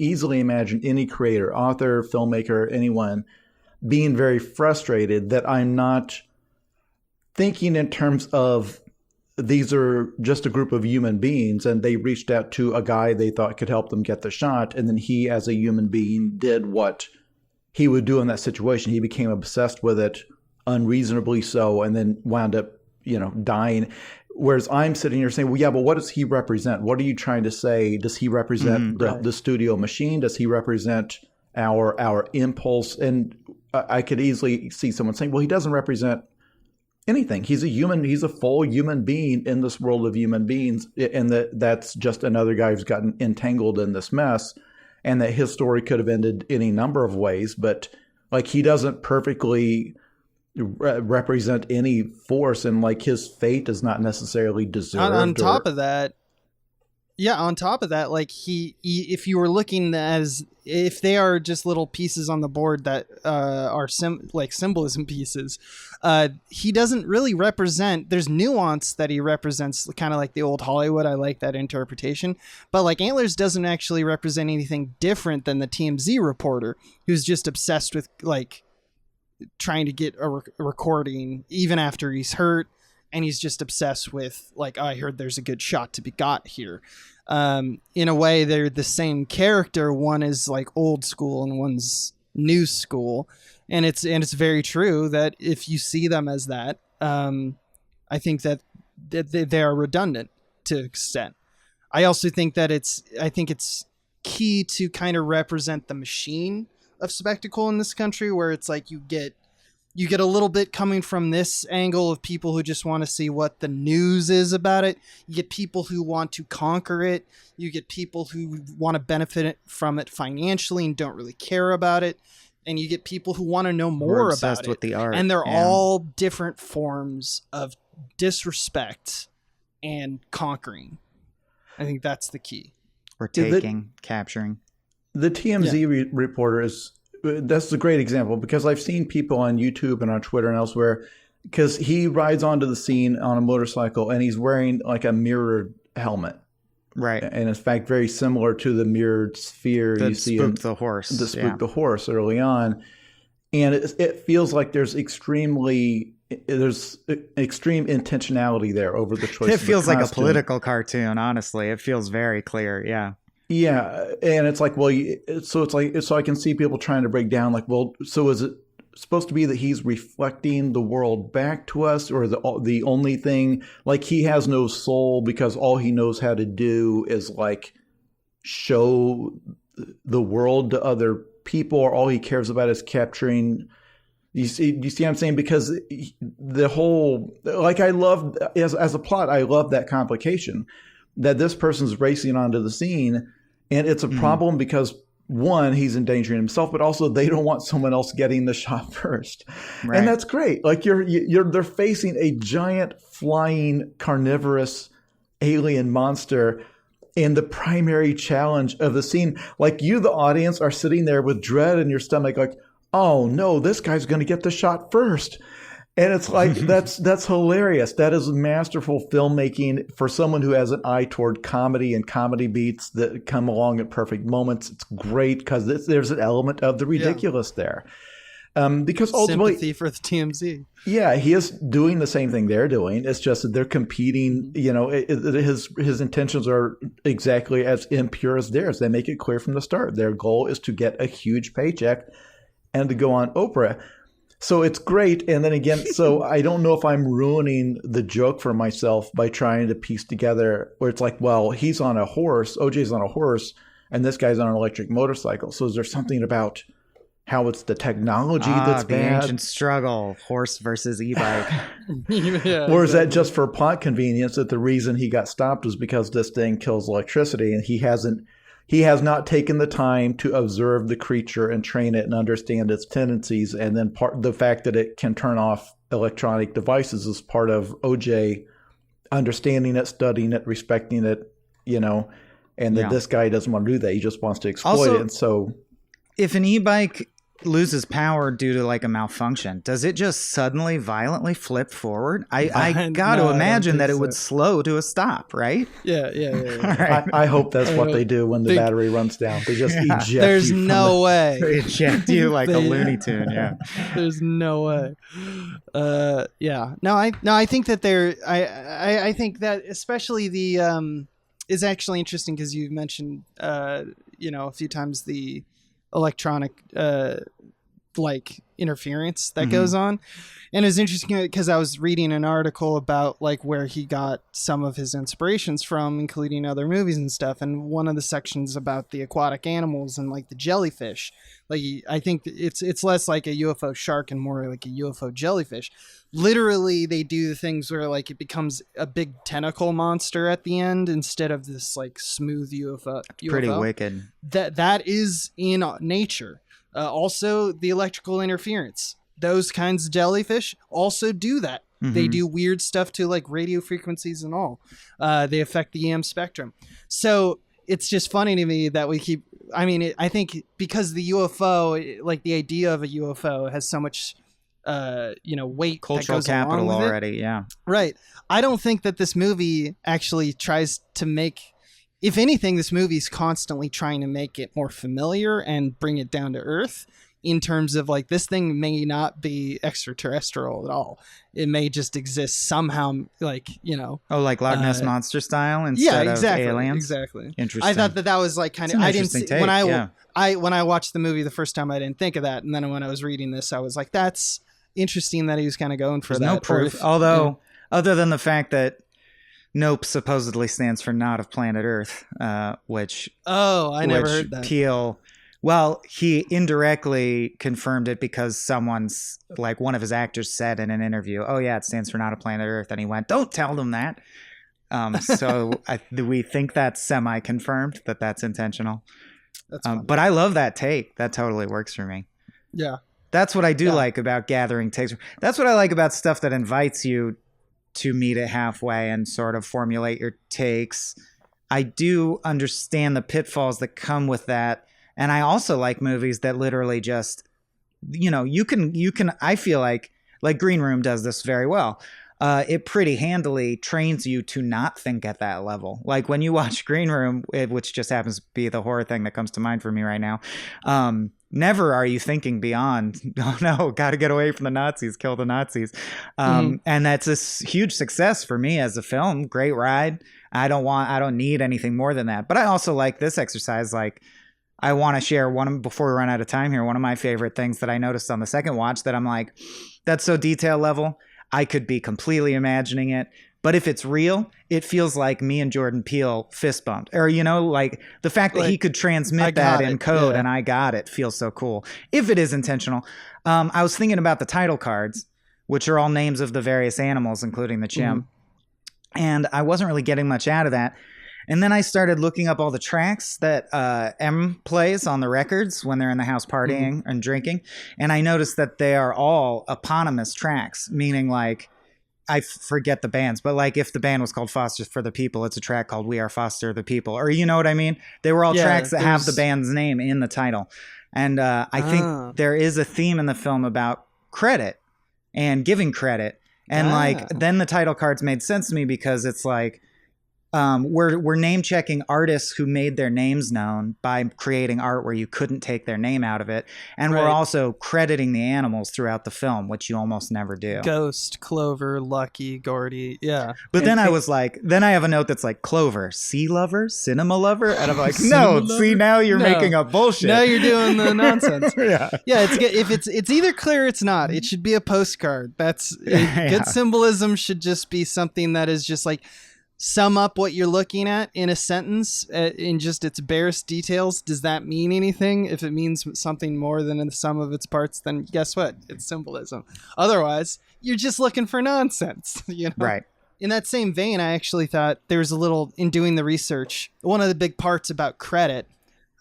easily imagine any creator, author, filmmaker, anyone being very frustrated that I'm not thinking in terms of these are just a group of human beings, and they reached out to a guy they thought could help them get the shot, and then he, as a human being, did what he would do in that situation. He became obsessed with it, unreasonably so, and then wound up, dying. Whereas I'm sitting here saying, well, yeah, but what does he represent? What are you trying to say? Does he represent the studio machine? Does he represent our impulse? And I could easily see someone saying, well, he doesn't represent anything. He's a full human being in this world of human beings, and that's just another guy who's gotten entangled in this mess, and that his story could have ended any number of ways, but like, he doesn't perfectly represent any force, and like, his fate is not necessarily deserved. On top of that, Yeah, on top of that, like if you were looking as if they are just little pieces on the board that are like symbolism pieces, he doesn't really represent. There's nuance that he represents, kind of like the old Hollywood. I like that interpretation, but like Antlers doesn't actually represent anything different than the TMZ reporter who's just obsessed with like trying to get a recording even after he's hurt. And he's just obsessed with like, oh, I heard there's a good shot to be got here. In a way, they're the same character. One is like old school and one's new school. And it's very true that if you see them as that, I think that they are redundant to extent. I also think that it's key to kind of represent the machine of spectacle in this country, where it's like you get a little bit coming from this angle of people who just want to see what the news is about it. You get people who want to conquer it. You get people who want to benefit from it financially and don't really care about it. And you get people who want to know more about it. With the art. And they're all different forms of disrespect and conquering. I think that's the key. Or taking, capturing. The TMZ reporter is... That's a great example, because I've seen people on YouTube and on Twitter and elsewhere, because he rides onto the scene on a motorcycle and he's wearing like a mirrored helmet. Right. And in fact, very similar to the mirrored sphere you see in the horse. The Spook the Horse early on. And it feels like there's extreme intentionality there over the choice. It feels like a political cartoon, honestly. It feels very clear. Yeah. Yeah, and it's like, well, so I can see people trying to break down, like, well, so is it supposed to be that he's reflecting the world back to us, or the only thing, like, he has no soul because all he knows how to do is like show the world to other people, or all he cares about is capturing. You see what I'm saying? Because the whole, like, I love as a plot, I love that complication that this person's racing onto the scene. And it's a problem because, one, he's endangering himself, but also they don't want someone else getting the shot first. Right. And that's great. Like they're facing a giant flying carnivorous alien monster. And the primary challenge of the scene, like you, the audience, are sitting there with dread in your stomach, like, oh no, this guy's going to get the shot first. And it's like, that's hilarious. That is masterful filmmaking for someone who has an eye toward comedy and comedy beats that come along at perfect moments. It's great because there's an element of the ridiculous there. Because ultimately, sympathy for the TMZ. Yeah, he is doing the same thing they're doing. It's just that they're competing. You know, his intentions are exactly as impure as theirs. They make it clear from the start. Their goal is to get a huge paycheck and to go on Oprah. So it's great. And then again, so I don't know if I'm ruining the joke for myself by trying to piece together where it's like, well, he's on a horse, OJ's on a horse, and this guy's on an electric motorcycle. So is there something about how it's the technology that's the bad? Ancient struggle, horse versus e-bike. Or is that just for plot convenience, that the reason he got stopped was because this thing kills electricity and he has not taken the time to observe the creature and train it and understand its tendencies. And then the fact that it can turn off electronic devices is part of OJ understanding it, studying it, respecting it, you know, and that this guy doesn't want to do that. He just wants to exploit it. And so if an e-bike loses power due to like a malfunction, does it just suddenly violently flip forward? I got to imagine that it would slow to a stop, right? Yeah. Right. I hope that's what they do when the battery runs down. They just eject you. There's no way. They eject you like a Looney Tune. Yeah. There's no way. Yeah. No, I think that I think that especially the is actually interesting because you mentioned a few times the electronic like interference that goes on, and it was interesting because I was reading an article about like where he got some of his inspirations from, including other movies and stuff, and one of the sections about the aquatic animals and like the jellyfish. Like I think it's less like a UFO shark and more like a UFO jellyfish. Literally, they do the things where like it becomes a big tentacle monster at the end instead of this like smooth UFO. Pretty wicked. That is in nature. Also, the electrical interference. Those kinds of jellyfish also do that. They do weird stuff to like radio frequencies and all. They affect the EM spectrum. So it's just funny to me that we keep, I think because the UFO, like the idea of a UFO has so much, weight, cultural that goes capital along with already. it. Yeah. Right. I don't think that this movie actually tries to make, if anything, this movie's constantly trying to make it more familiar and bring it down to earth in terms of like, this thing may not be extraterrestrial at all. It may just exist somehow, like, Oh, like Loch Ness Monster style instead of aliens? Exactly. Interesting. I thought that was like kind of, I didn't see, when I watched the movie the first time, I didn't think of that. And then when I was reading this, I was like, that's interesting that he was kind of going for There's that. no proof. Although, other than the fact that NOPE supposedly stands for Not of Planet Earth, which... Oh, I never heard that. Peele... Well, he indirectly confirmed it because someone's, like one of his actors said in an interview, oh yeah, it stands for Not a Planet Earth. And he went, don't tell them that. So we think that's semi-confirmed that that's intentional. That's but I love that take. That totally works for me. Yeah. That's what I do like about gathering takes. That's what I like about stuff that invites you to meet it halfway and sort of formulate your takes. I do understand the pitfalls that come with that. And I also like movies that literally just, you can, I feel like Green Room does this very well. It pretty handily trains you to not think at that level. Like when you watch Green Room, which just happens to be the horror thing that comes to mind for me right now. Never are you thinking beyond, oh no, got to get away from the Nazis, kill the Nazis. And that's a huge success for me as a film. Great ride. I don't need anything more than that. But I also like this exercise. Like, I want to share before we run out of time here, one of my favorite things that I noticed on the second watch that I'm like, that's so detail level. I could be completely imagining it. But if it's real, it feels like me and Jordan Peele fist bumped. Or, like the fact that he could transmit that in code and I got it feels so cool. If it is intentional. I was thinking about the title cards, which are all names of the various animals, including the chimp. And I wasn't really getting much out of that. And then I started looking up all the tracks that M plays on the records when they're in the house partying and drinking. And I noticed that they are all eponymous tracks, meaning like, I forget the bands, but like if the band was called Foster for the People, it's a track called We Are Foster the People. Or you know what I mean? They were all tracks that have the band's name in the title. And I think there is a theme in the film about credit and giving credit. And like then the title cards made sense to me because it's like, we're name checking artists who made their names known by creating art where you couldn't take their name out of it. And we're also crediting the animals throughout the film, which you almost never do. Ghost, Clover, Lucky, Gordy. Yeah. But then I was like, then I have a note that's like Clover, sea lover, cinema lover. And I'm like, no, see, now you're making up bullshit. Now you're doing the nonsense. Yeah. If it's either clear or it's not. It should be a postcard. Good symbolism should just be something that is just like, sum up what you're looking at in a sentence in just its barest details. Does that mean anything? If it means something more than the sum of its parts, then guess what? It's symbolism. Otherwise, you're just looking for nonsense. Right. In that same vein, I actually thought there was a little, in doing the research, one of the big parts about credit,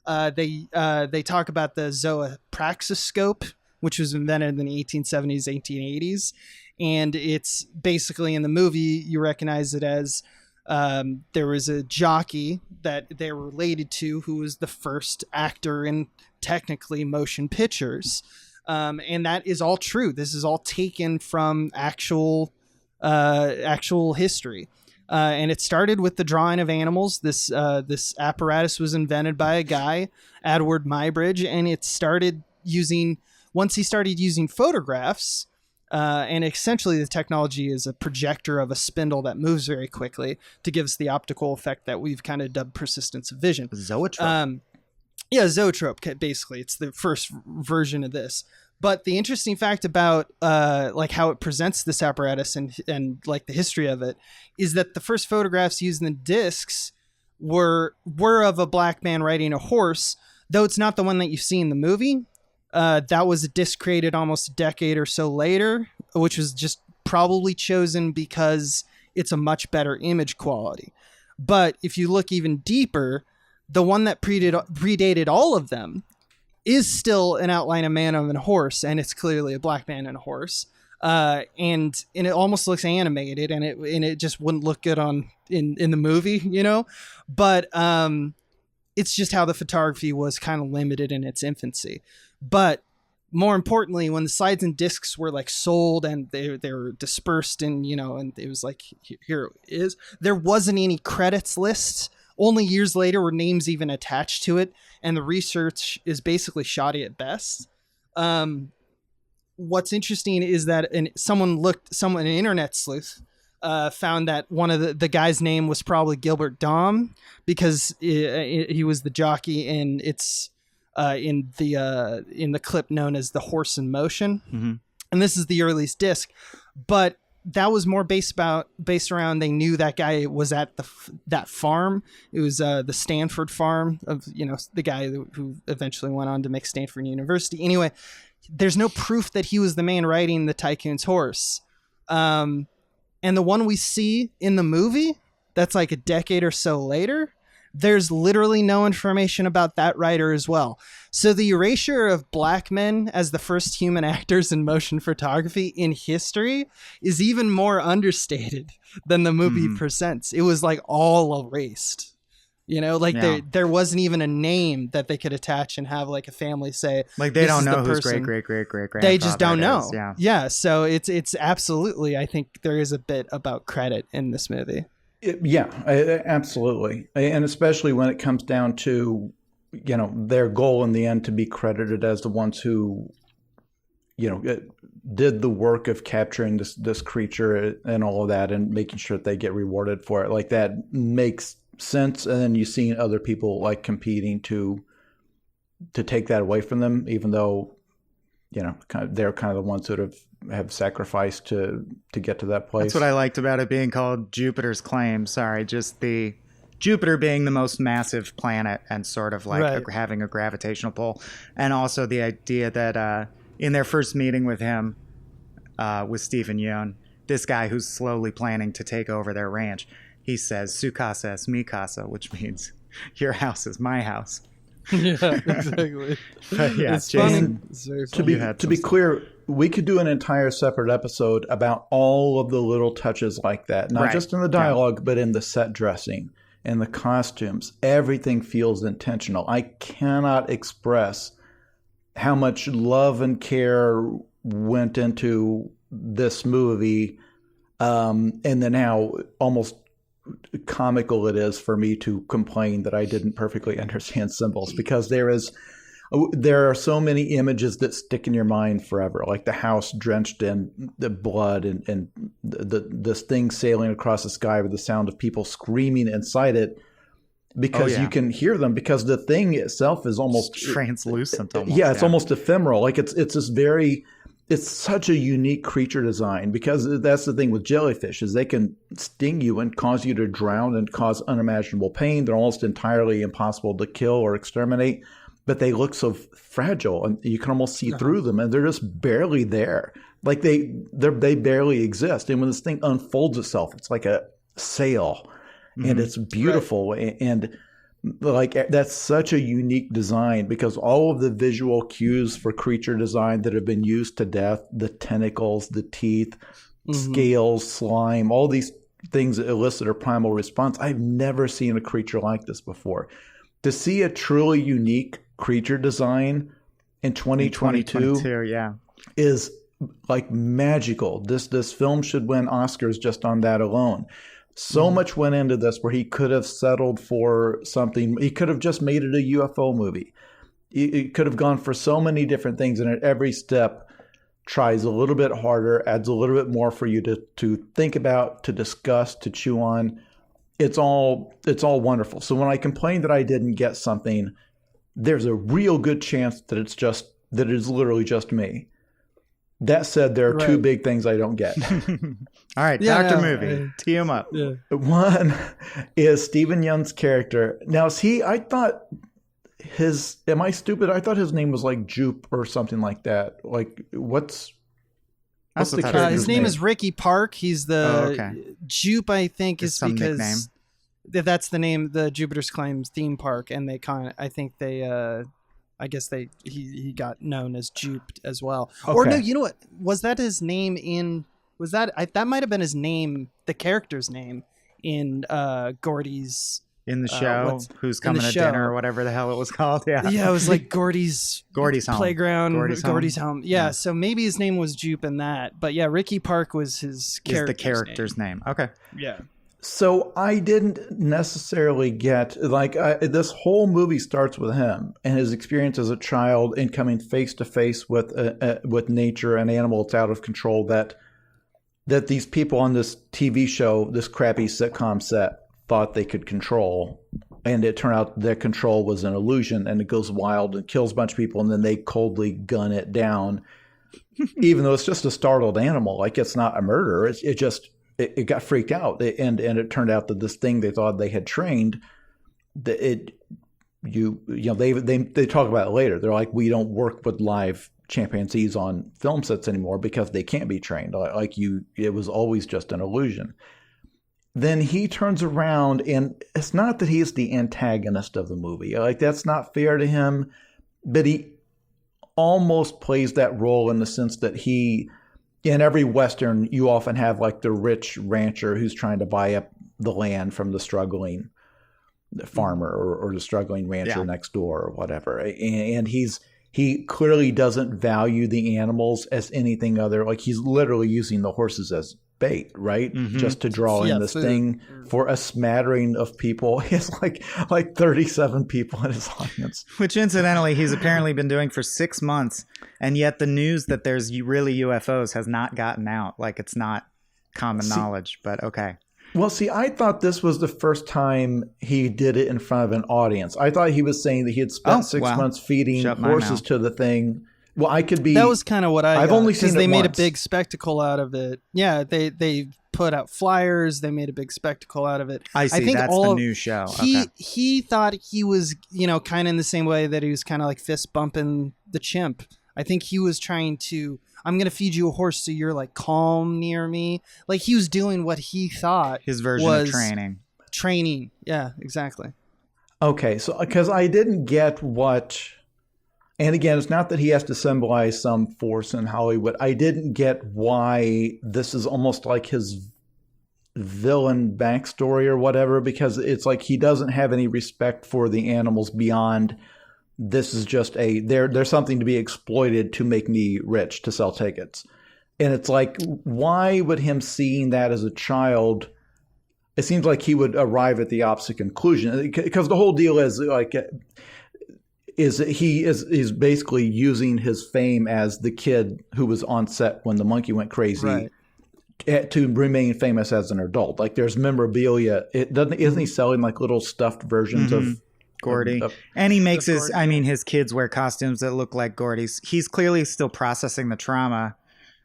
they talk about the zoopraxiscope, which was invented in the 1870s, 1880s. And it's basically in the movie, you recognize it as there was a jockey that they're related to who was the first actor in technically motion pictures. And that is all true. This is all taken from actual history. And it started with the drawing of animals. This apparatus was invented by a guy, Edward Muybridge, and it started once he started using photographs. And essentially the technology is a projector of a spindle that moves very quickly to give us the optical effect that we've kind of dubbed persistence of vision. Zoetrope. Zoetrope, basically. It's the first version of this. But the interesting fact about like how it presents this apparatus and like the history of it is that the first photographs using the discs were of a black man riding a horse, though it's not the one that you see in the movie. That was a disc created almost a decade or so later, which was just probably chosen because it's a much better image quality. But if you look even deeper, the one that predated all of them is still an outline of man on a horse, and it's clearly a black man and a horse. and it almost looks animated, and it just wouldn't look good in the movie, you know. But it's just how the photography was kind of limited in its infancy. But more importantly, when the sides and discs were like sold and they were dispersed, and you know, and it was like, here it is, there wasn't any credits lists. Only years later were names even attached to it, and the research is basically shoddy at best. What's interesting is that an internet sleuth found that one of the guy's name was probably Gilbert Daum, because he was the jockey, and it's in the clip known as The Horse in Motion. Mm-hmm. And this is the earliest disc, but that was more based around, they knew that guy was at that farm. It was the Stanford farm of, you know, the guy who eventually went on to make Stanford University. Anyway, there's no proof that he was the man riding the Tycoon's horse. And the one we see in the movie, that's like a decade or so later, there's literally no information about that writer as well. So the erasure of black men as the first human actors in motion photography in history is even more understated than the movie presents. It was like all erased. You know, like there wasn't even a name that they could attach and have like a family say, like they don't know who's great they just don't know. Yeah. So it's absolutely, I think there is a bit about credit in this movie. Absolutely. And especially when it comes down to, you know, their goal in the end to be credited as the ones who, you know, did the work of capturing this creature and all of that, and making sure that they get rewarded for it. Like, that makes sense. And then you've seen other people like competing to take that away from them, even though, you know, they're kind of the ones that have sacrificed to get to that place. That's what I liked about it being called Jupiter's Claim. Sorry, just the Jupiter being the most massive planet and sort of like having a gravitational pull. And also the idea that in their first meeting with him, with Stephen Yeun, this guy who's slowly planning to take over their ranch, he says, "Su casa es mi casa," which means your house is my house. Yeah, exactly. But yeah, it's Jason, funny. To be clear, we could do an entire separate episode about all of the little touches like that, not just in the dialogue, but in the set dressing and the costumes. Everything feels intentional. I cannot express how much love and care went into this movie, and then how almost comical it is for me to complain that I didn't perfectly understand symbols, because there are so many images that stick in your mind forever, like the house drenched in the blood, and this thing sailing across the sky with the sound of people screaming inside it, because you can hear them, because the thing itself is almost translucent. It's almost ephemeral. Like it's this very. It's such a unique creature design, because that's the thing with jellyfish, is they can sting you and cause you to drown and cause unimaginable pain. They're almost entirely impossible to kill or exterminate, but they look so fragile, and you can almost see through them, and they're just barely there. Like they barely exist. And when this thing unfolds itself, it's like a sail, and it's beautiful. And like, that's such a unique design, because all of the visual cues for creature design that have been used to death, the tentacles, the teeth, scales, slime, all these things that elicit a primal response. I've never seen a creature like this before. To see a truly unique creature design in 2022 is like magical. This film should win Oscars just on that alone. So much went into this, where he could have settled for something. He could have just made it a UFO movie. He could have gone for so many different things, and at every step tries a little bit harder, adds a little bit more for you to think about, to discuss, to chew on. It's all wonderful. So when I complain that I didn't get something, there's a real good chance that it is literally just me. That said, there are two big things I don't get. All right, Dr. Movie, tee him up. Yeah. One is Stephen Yeun's character. Now, I thought am I stupid? I thought his name was like Jupe or something like that. Like, what's the character's his name is Ricky Park. He's the Jupe, I think, is because nickname. That's the name, the Jupiter's Claim theme park, and I think they I guess he got known as Jupe as well. Okay. Or no, you know what? Was that his name in? Was that that might have been his name, the character's name in Gordy's in the show, who's coming to dinner or whatever the hell it was called. Yeah, yeah, it was like Gordy's home. Playground, Gordy's home. Yeah, so maybe his name was Jupe in that, but yeah, Ricky Park was his character's name. Okay, yeah. So I didn't necessarily get this whole movie starts with him and his experience as a child and coming face to face with nature and animal that's out of control that these people on this TV show, this crappy sitcom set, thought they could control, and it turned out their control was an illusion, and it goes wild and kills a bunch of people, and then they coldly gun it down, even though it's just a startled animal. Like, it's not a murder. It got freaked out, and it turned out that this thing they thought they had trained, they talk about it later. They're like, we don't work with live chimpanzees on film sets anymore because they can't be trained. It was always just an illusion. Then he turns around, and it's not that he's the antagonist of the movie. Like, that's not fair to him, but he almost plays that role in the sense that in every Western, you often have like the rich rancher who's trying to buy up the land from the struggling farmer or the struggling rancher next door or whatever. And he clearly doesn't value the animals as anything other. Like, he's literally using the horses as bait, right? Mm-hmm. Just to draw in this thing for a smattering of people. He has like 37 people in his audience. Which incidentally, he's apparently been doing for 6 months. And yet the news that there's really UFOs has not gotten out. Like, it's not common knowledge, but okay. Well, see, I thought this was the first time he did it in front of an audience. I thought he was saying that he had spent 6 months feeding horses to the thing. Well, I could be. That was kind of what I've only seen it they made once. A big spectacle out of it. Yeah, they put out flyers. They made a big spectacle out of it. I think that's the new show. He thought he was, kind of in the same way that he was kind of like fist bumping the chimp. I think he was trying to, I'm going to feed you a horse so you're like calm near me. Like, he was doing what he thought his version of training. Training. Yeah, exactly. Okay. So, because I didn't get and again, it's not that he has to symbolize some force in Hollywood. I didn't get why this is almost like his villain backstory or whatever, because it's like he doesn't have any respect for the animals beyond this is just there's something to be exploited to make me rich to sell tickets. And it's like, why would him seeing that as a child, it seems like he would arrive at the opposite conclusion, because the whole deal is like, he's basically using his fame as the kid who was on set when the monkey went crazy, right, to remain famous as an adult. Like, there's memorabilia. Isn't he selling like little stuffed versions of Gordy? And he makes his kids wear costumes that look like Gordy's. He's clearly still processing the trauma,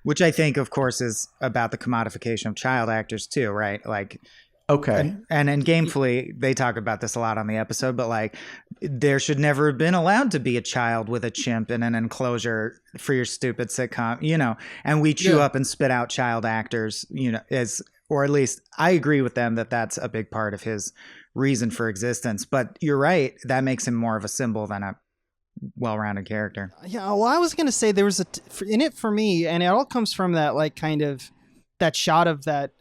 which I think, of course, is about the commodification of child actors too, right? Like, okay. And gamefully, they talk about this a lot on the episode, but like, there should never have been allowed to be a child with a chimp in an enclosure for your stupid sitcom, and we chew up and spit out child actors, or at least I agree with them that that's a big part of his reason for existence. But you're right, that makes him more of a symbol than a well-rounded character. Yeah, well, I was going to say there was in it for me, and it all comes from that like kind of that shot of that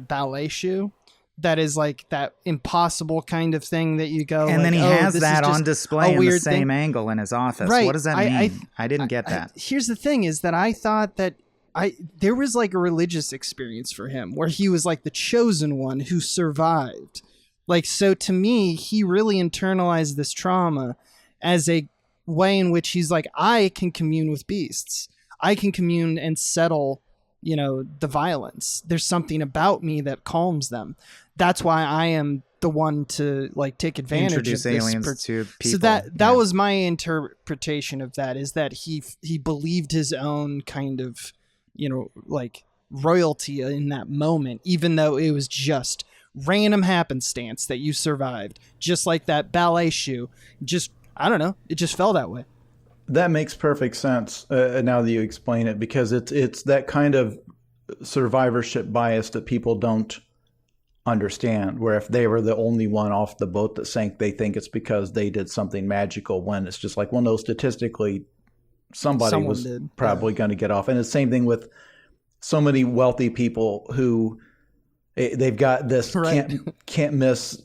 ballet shoe that is like that impossible kind of thing that you go, and like, then he has that on display in the same angle in his office. Right. What does that mean? I didn't get that. Here's the thing is that I thought that there was like a religious experience for him where he was like the chosen one who survived. Like, so to me, he really internalized this trauma as a way in which he's like, I can commune with beasts. I can commune and settle, the violence. There's something about me that calms them. That's why I am the one to like take advantage Introduce of this. Aliens to people. So that was my interpretation of that, is that he believed his own kind of, like royalty in that moment, even though it was just random happenstance that you survived, just like that ballet shoe. Just, I don't know, it just fell that way. That makes perfect sense now that you explain it, because it's that kind of survivorship bias that people don't understand, where if they were the only one off the boat that sank, they think it's because they did something magical, when it's just like, well, no, statistically somebody Someone was did. probably going to get off. And the same thing with so many wealthy people who they've got this Right. can't miss,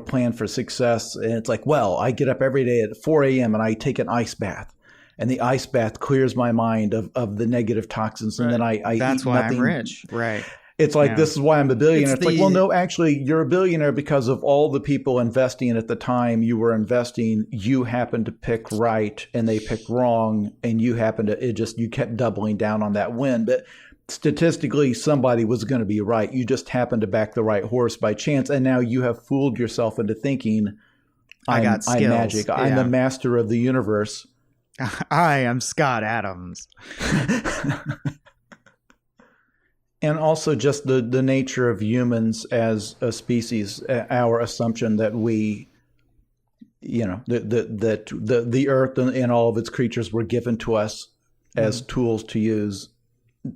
plan for success. And it's like, well, I get up every day at 4 a.m. and I take an ice bath. And the ice bath clears my mind of the negative toxins. And then I That's eat why nothing. I'm rich. Right. It's like, Yeah. this is why I'm a billionaire. It's It's like, well, no, actually, you're a billionaire because of all the people investing at the time you were investing. You happened to pick right and they picked wrong. And you happened to, you kept doubling down on that win. But statistically, somebody was going to be right. You just happened to back the right horse by chance. And now you have fooled yourself into thinking, I got skills. I'm magic. I'm Yeah. the master of the universe. I am Scott Adams. And also just the nature of humans as a species, our assumption that we, that the earth and all of its creatures were given to us as tools to use,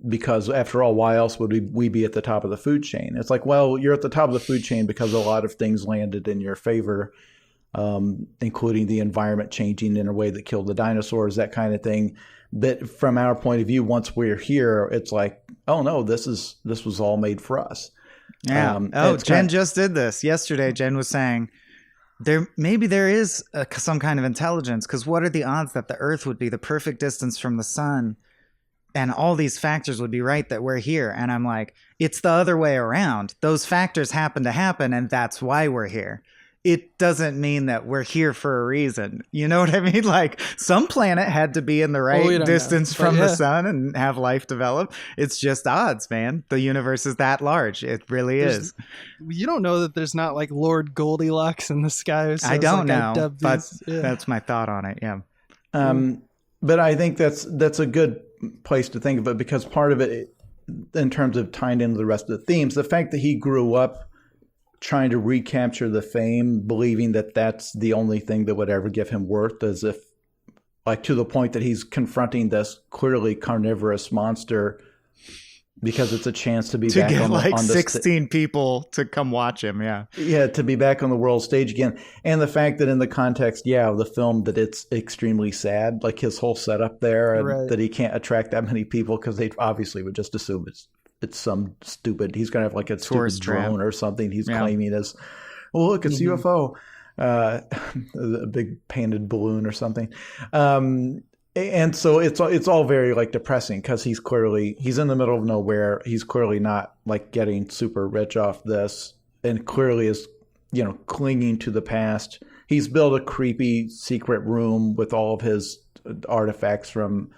because after all, why else would we be at the top of the food chain? It's like, well, you're at the top of the food chain because a lot of things landed in your favor, including the environment changing in a way that killed the dinosaurs, that kind of thing. But from our point of view, once we're here, it's like, oh no, this was all made for us. Yeah. Jen just did this yesterday. Jen was saying maybe there is some kind of intelligence, because what are the odds that the Earth would be the perfect distance from the sun, and all these factors would be right that we're here? And I'm like, it's the other way around. Those factors happen to happen, and that's why we're here. It doesn't mean that we're here for a reason. You know what I mean? Like, some planet had to be in the right distance from the sun and have life develop. It's just odds, man. The universe is that large. It really is. You don't know that there's not like Lord Goldilocks in the sky. I don't know, but that's my thought on it. Yeah. But I think that's a good place to think of it, because part of it, in terms of tying into the rest of the themes, the fact that he grew up trying to recapture the fame, believing that that's the only thing that would ever give him worth, as if, like, to the point that he's confronting this clearly carnivorous monster because it's a chance to be back get on the, like on the 16 people to come watch him. Yeah, to be back on the world stage again. And the fact that in the context, of the film, that it's extremely sad, like his whole setup there, and that he can't attract that many people because they obviously would just assume it's some stupid, he's going to have like a stupid drone or something he's claiming as, well, look, it's UFO, a big painted balloon or something. And so it's all very like depressing, because he's in the middle of nowhere. He's clearly not like getting super rich off this, and clearly is, clinging to the past. He's built a creepy secret room with all of his artifacts from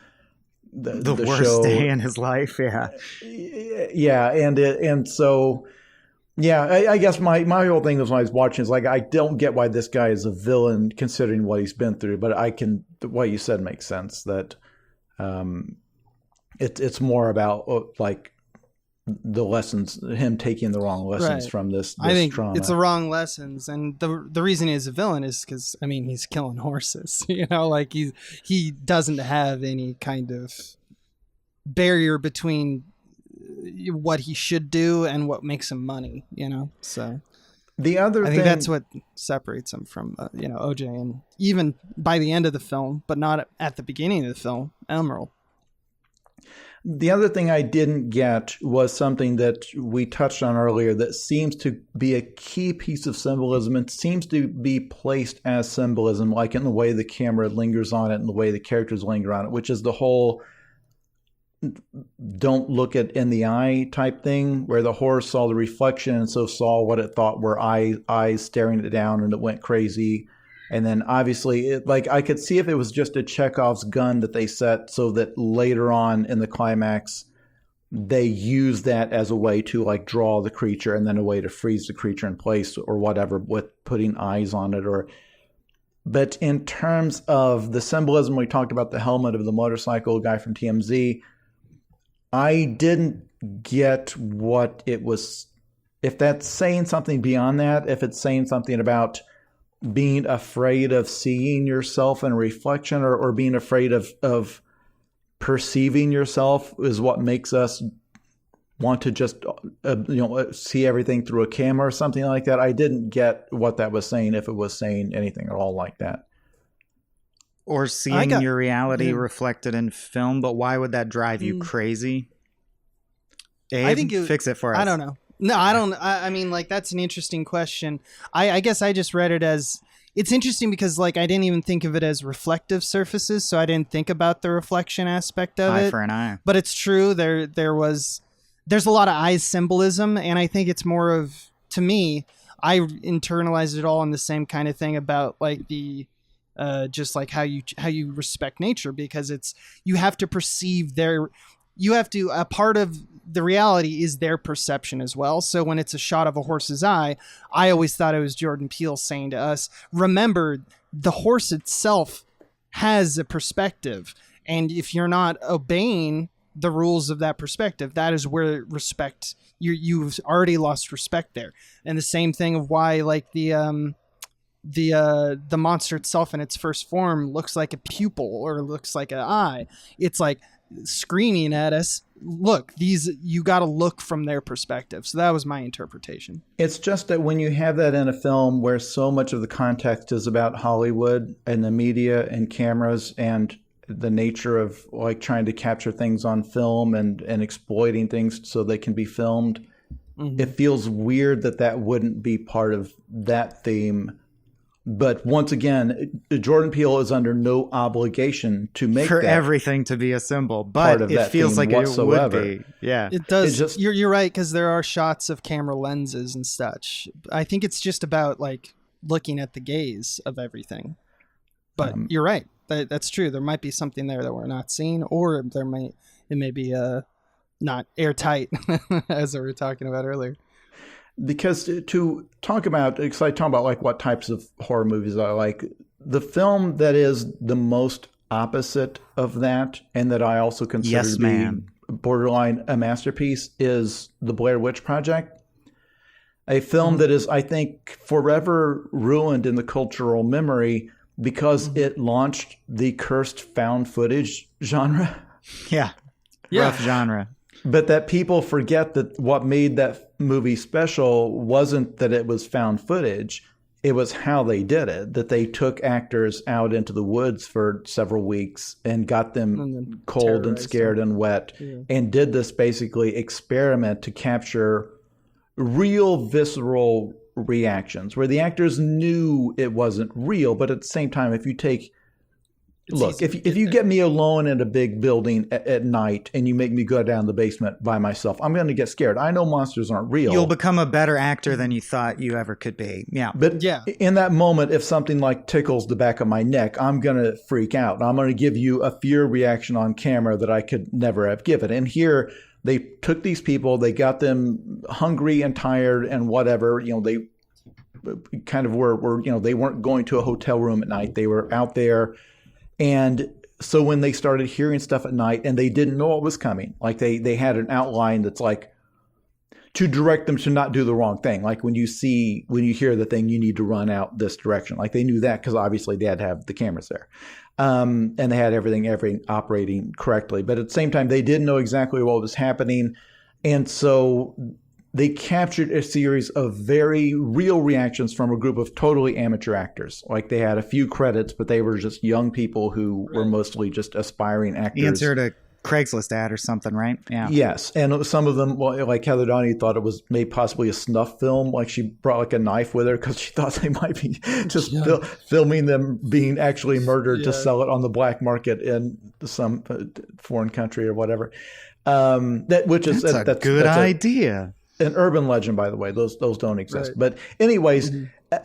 the worst show. Day in his life. Yeah. I guess my whole thing was, when I was watching, is like, I don't get why this guy is a villain considering what he's been through, but what you said makes sense, that it's more about like the lessons, him taking the wrong lessons from this I think trauma. It's the wrong lessons, and the reason he's a villain is because, I mean, he's killing horses. Like he doesn't have any kind of barrier between what he should do and what makes him money. So the other I think that's what separates him from OJ, and even by the end of the film, but not at the beginning of the film, Emerald. The other thing I didn't get was something that we touched on earlier that seems to be a key piece of symbolism, and seems to be placed as symbolism, like in the way the camera lingers on it and the way the characters linger on it, which is the whole don't look it in the eye type thing, where the horse saw the reflection and so saw what it thought were eyes staring it down, and it went crazy. And then obviously, I could see if it was just a Chekhov's gun that they set so that later on in the climax, they use that as a way to like draw the creature, and then a way to freeze the creature in place or whatever, with putting eyes on it. But in terms of the symbolism, we talked about the helmet of the motorcycle guy from TMZ. I didn't get what it was, if that's saying something beyond that, if it's saying something about being afraid of seeing yourself in reflection, or being afraid of perceiving yourself is what makes us want to just see everything through a camera or something like that. I didn't get what that was saying, if it was saying anything at all like that. Or seeing your reality reflected in film, but why would that drive you crazy? Abe, I think fix it for us. I don't know. No, I don't. I mean, like, that's an interesting question. I guess I just read it as, it's interesting because, like, I didn't even think of it as reflective surfaces, so I didn't think about the reflection aspect of it. Eye for an eye. But it's true. There's a lot of eye symbolism, and I think it's more of, to me, I internalized it all in the same kind of thing about, like, the just like how you respect nature, because it's, you have to perceive a part of the reality is their perception as well. So when it's a shot of a horse's eye, I always thought it was Jordan Peele saying to us, remember, the horse itself has a perspective. And if you're not obeying the rules of that perspective, that is where respect, you've already lost respect there. And the same thing of why, like, the monster itself in its first form looks like a pupil or looks like an eye. It's like screaming at us, look, you got to look from their perspective. So that was my interpretation. It's just that when you have that in a film where so much of the context is about Hollywood and the media and cameras and the nature of, like, trying to capture things on film and exploiting things so they can be filmed, it feels weird that wouldn't be part of that theme. But once again, Jordan Peele is under no obligation to make for that everything to be a symbol, but it feels like whatsoever. It would be. Yeah, it does. You're right, because there are shots of camera lenses and such. I think it's just about, like, looking at the gaze of everything. But you're right. That's true. There might be something there that we're not seeing, or it may be not airtight, as we were talking about earlier. Because to talk about, because I talk about, like, what types of horror movies I like, the film that is the most opposite of that, and that I also consider to be borderline a masterpiece, is The Blair Witch Project. A film that is, I think, forever ruined in the cultural memory because it launched the cursed found footage genre. Yeah. Rough genre. But that people forget that what made that movie special wasn't that it was found footage. It was how they did it, that they took actors out into the woods for several weeks and got them cold and scared and wet, and did this basically experiment to capture real visceral reactions where the actors knew it wasn't real. But at the same time, if you take Look, if you get me alone in a big building at night and you make me go down the basement by myself, I'm going to get scared. I know monsters aren't real. You'll become a better actor than you thought you ever could be. Yeah. But in that moment, if something like tickles the back of my neck, I'm going to freak out. I'm going to give you a fear reaction on camera that I could never have given. And here they took these people, they got them hungry and tired and whatever. You know, they kind of were they weren't going to a hotel room at night. They were out there. And so when they started hearing stuff at night and they didn't know what was coming, like they had an outline that's like to direct them to not do the wrong thing. Like when you hear the thing, you need to run out this direction. Like they knew that because obviously they had to have the cameras there. And they had everything operating correctly. But at the same time, they didn't know exactly what was happening. And so they captured a series of very real reactions from a group of totally amateur actors. Like they had a few credits, but they were just young people who were mostly just aspiring actors. You answered a Craigslist ad or something, right? Yeah. Yes. And some of them, like Heather Donahue thought it was maybe possibly a snuff film. Like she brought like a knife with her because she thought they might be just filming them being actually murdered to sell it on the black market in some foreign country or whatever. That's a good idea. An urban legend, by the way. Those don't exist. Right. But anyways,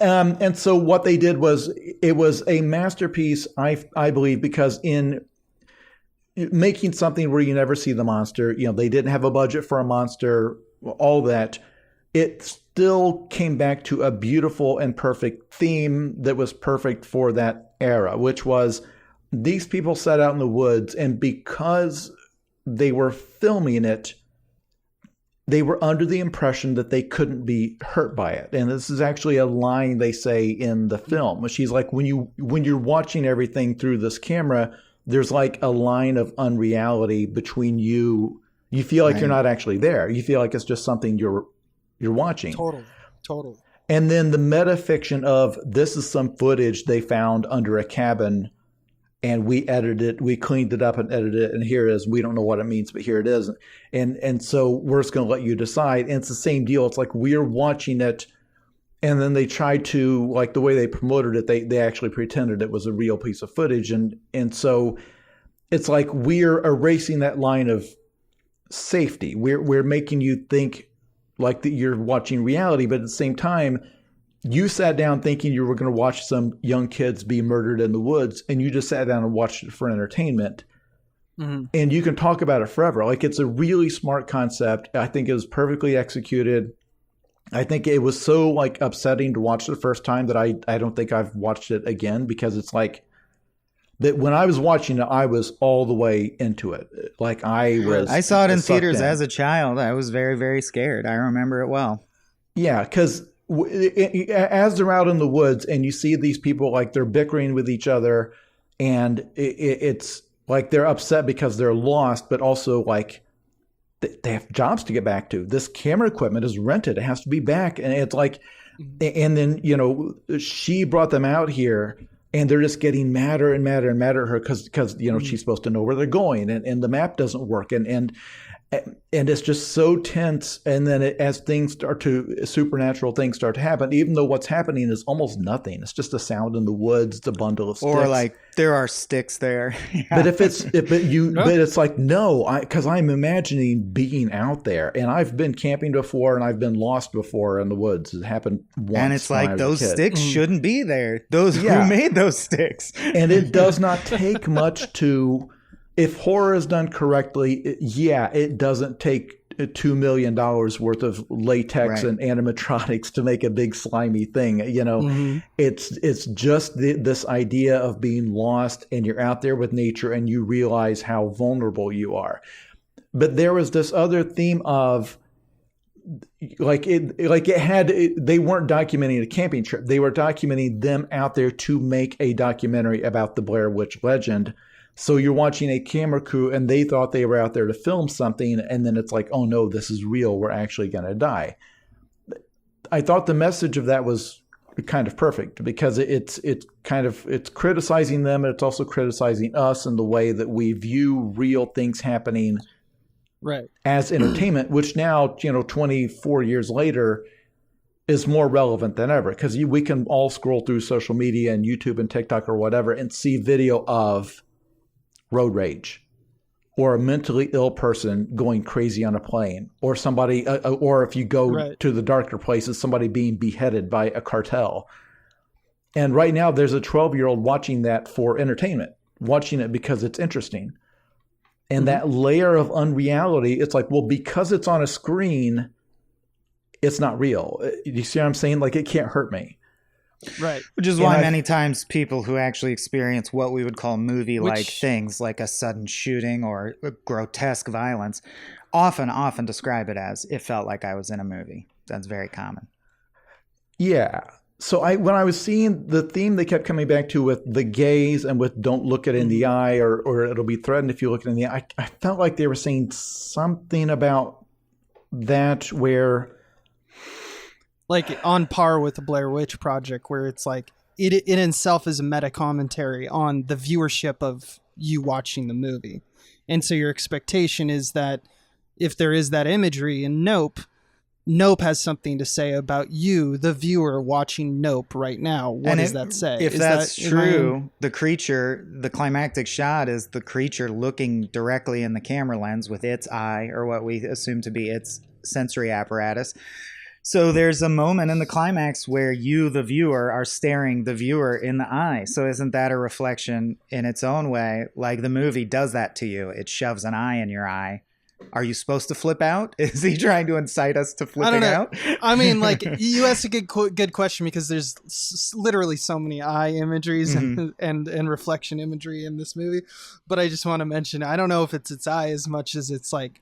and so what they did was it was a masterpiece, I believe, because in making something where you never see the monster, they didn't have a budget for a monster, all that. It still came back to a beautiful and perfect theme that was perfect for that era, which was these people set out in the woods, and because they were filming it, they were under the impression that they couldn't be hurt by it. And this is actually a line they say in the film. She's like, when you're watching everything through this camera, there's like a line of unreality between you You feel like Right. you're not actually there. You feel like it's just something you're watching. Totally. And then the metafiction of this is some footage they found under a cabin and we edited it, we cleaned it up and edited it, and here it is. We don't know what it means, but here it is. And so we're just going to let you decide. And it's the same deal. It's like we're watching it, and then they tried to, like the way they promoted it, they actually pretended it was a real piece of footage. And so it's like we're erasing that line of safety. We're making you think like that you're watching reality, but at the same time, you sat down thinking you were going to watch some young kids be murdered in the woods, and you just sat down and watched it for entertainment. Mm-hmm. And you can talk about it forever. Like, it's a really smart concept. I think it was perfectly executed. I think it was so like upsetting to watch the first time that I don't think I've watched it again, because it's like that when I was watching it, I was all the way into it. Like I saw it in sucked theaters in. as a child. I was very, very scared. I remember it well. Yeah, because as they're out in the woods and you see these people, like they're bickering with each other, and it's like they're upset because they're lost, but also like they have jobs to get back to. This camera equipment is rented. It has to be back. And it's like, and then, you know, she brought them out here, and they're just getting madder and madder and madder at her because you know, she's supposed to know where they're going, and the map doesn't work. And it's just so tense. And then as things supernatural things start to happen, even though what's happening is almost nothing. It's just a sound in the woods, the bundle of sticks. Or like there are sticks there. Yeah. But but it's like, no, because I'm imagining being out there, and I've been camping before, and I've been lost before in the woods. It happened once. And it's like those sticks Mm. shouldn't be there. Those who made those sticks. And it does not take much to, if horror is done correctly, it doesn't take $2 million worth of latex and animatronics to make a big slimy thing. You know, it's just this idea of being lost, and you're out there with nature, and you realize how vulnerable you are. But there was this other theme of they weren't documenting a camping trip. They were documenting them out there to make a documentary about the Blair Witch legend. So you're watching a camera crew, and they thought they were out there to film something, and then it's like, oh no, this is real. We're actually going to die. I thought the message of that was kind of perfect, because it's criticizing them, and it's also criticizing us and the way that we view real things happening as entertainment, which now, 24 years later, is more relevant than ever, because we can all scroll through social media and YouTube and TikTok or whatever and see video of road rage, or a mentally ill person going crazy on a plane, or somebody, or if you go to the darker places, somebody being beheaded by a cartel. And right now there's a 12-year-old watching that for entertainment, watching it because it's interesting. And that layer of unreality, it's like, well, because it's on a screen, it's not real. You see what I'm saying? Like, it can't hurt me. Right. Which is why many times people who actually experience what we would call movie-like things, like a sudden shooting or grotesque violence, often describe it as, it felt like I was in a movie. That's very common. Yeah. So when I was seeing the theme they kept coming back to with the gaze and with don't look it in the eye, or it'll be threatened if you look it in the eye, I felt like they were saying something about that where... like on par with the Blair Witch Project, where it's like it in itself is a meta commentary on the viewership of you watching the movie. And so your expectation is that if there is that imagery in Nope has something to say about you, the viewer watching Nope right now. What does that say? If that's true, the creature, the climactic shot is the creature looking directly in the camera lens with its eye, or what we assume to be its sensory apparatus. So there's a moment in the climax where you, the viewer, are staring the viewer in the eye. So isn't that a reflection in its own way? Like, the movie does that to you. It shoves an eye in your eye. Are you supposed to flip out? Is he trying to incite us to flipping out? I mean, like, you asked a good question, because there's literally so many eye imageries and reflection imagery in this movie. But I just want to mention, I don't know if it's its eye as much as it's like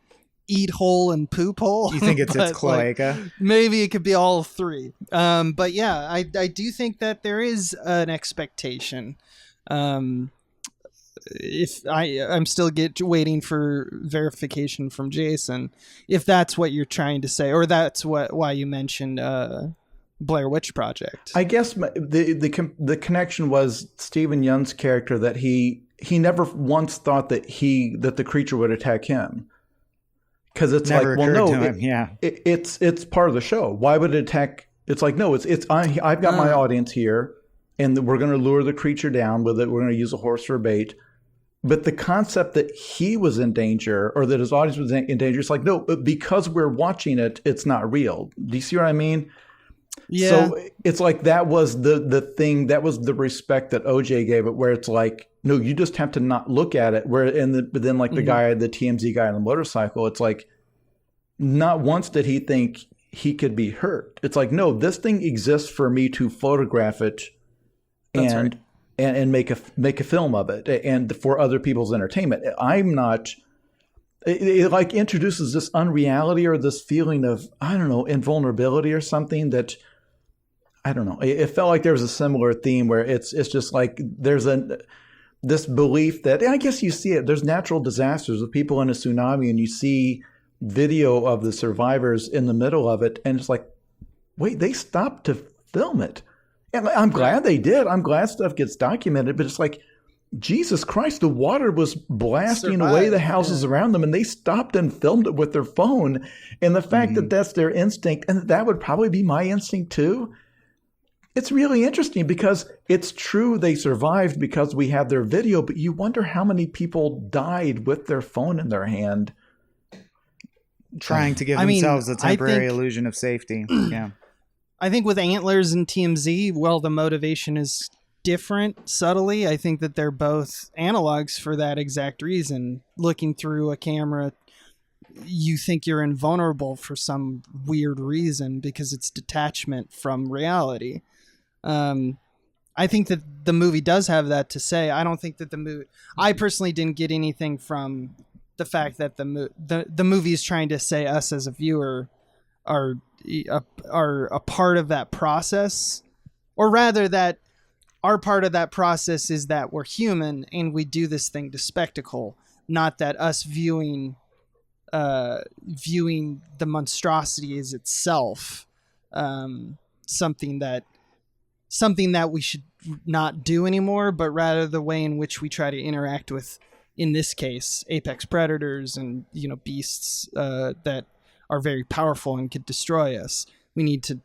eat hole and poop hole. You think it's its cloaca? Like, maybe it could be all three. But yeah, I do think that there is an expectation if I'm still waiting for verification from Jason, if that's what you're trying to say, or that's why you mentioned Blair Witch Project. I guess the connection was Stephen Yeun's character, that he never once thought that the creature would attack him. Because it's Never like, well, no, to him. it's part of the show. Why would it attack? It's like, no, I've got my audience here, and we're going to lure the creature down with it. We're going to use a horse for bait. But the concept that he was in danger, or that his audience was in danger, it's like, no, because we're watching it, it's not real. Do you see what I mean? Yeah. So it's like that was the thing, that was the respect that OJ gave it, where it's like, no, you just have to not look at it. But then like the guy, the TMZ guy on the motorcycle, it's like, not once did he think he could be hurt. It's like, no, this thing exists for me to photograph it and make a film of it, and for other people's entertainment. I'm not. It like introduces this unreality, or this feeling of, I don't know, invulnerability or something that, I don't know. It felt like there was a similar theme where it's just like there's this belief that, I guess you see it. There's natural disasters with people in a tsunami, and you see video of the survivors in the middle of it, and it's like, wait, they stopped to film it. And I'm glad they did. I'm glad stuff gets documented, but it's like, Jesus Christ, the water was blasting away the houses around them, and they stopped and filmed it with their phone. And the fact that that's their instinct, and that would probably be my instinct too. It's really interesting, because it's true they survived because we have their video, but you wonder how many people died with their phone in their hand, trying to give themselves a temporary illusion of safety. Yeah. I think with Antlers and TMZ, well, the motivation is different subtly. I think that they're both analogs for that exact reason. Looking through a camera, you think you're invulnerable for some weird reason because it's detachment from reality. I think that the movie does have that to say. I don't think that the movie... I personally didn't get anything from the fact that the movie is trying to say us as a viewer are a part of that process, or rather that our part of that process is that we're human and we do this thing to spectacle, not that us viewing the monstrosity as itself something that we should not do anymore, but rather the way in which we try to interact with, in this case, apex predators and beasts that are very powerful and could destroy us. We need to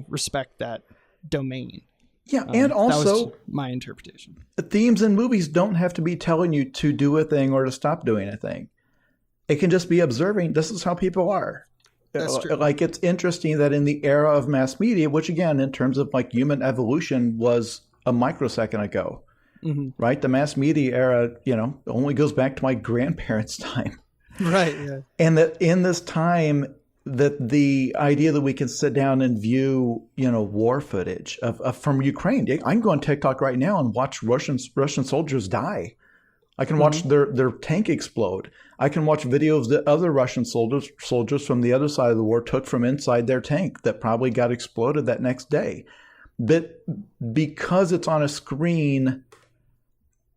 respect that domain. Yeah, and also, that was my interpretation. Themes in movies don't have to be telling you to do a thing or to stop doing a thing. It can just be observing, this is how people are. That's true. Like, it's interesting that in the era of mass media, which again, in terms of like human evolution, was a microsecond ago, right? The mass media era, only goes back to my grandparents' time. Right, yeah. And that in this time, that the idea that we can sit down and view, war footage of from Ukraine. I can go on TikTok right now and watch Russian soldiers die. I can watch their tank explode. I can watch videos that other Russian soldiers from the other side of the war took from inside their tank that probably got exploded that next day. But because it's on a screen,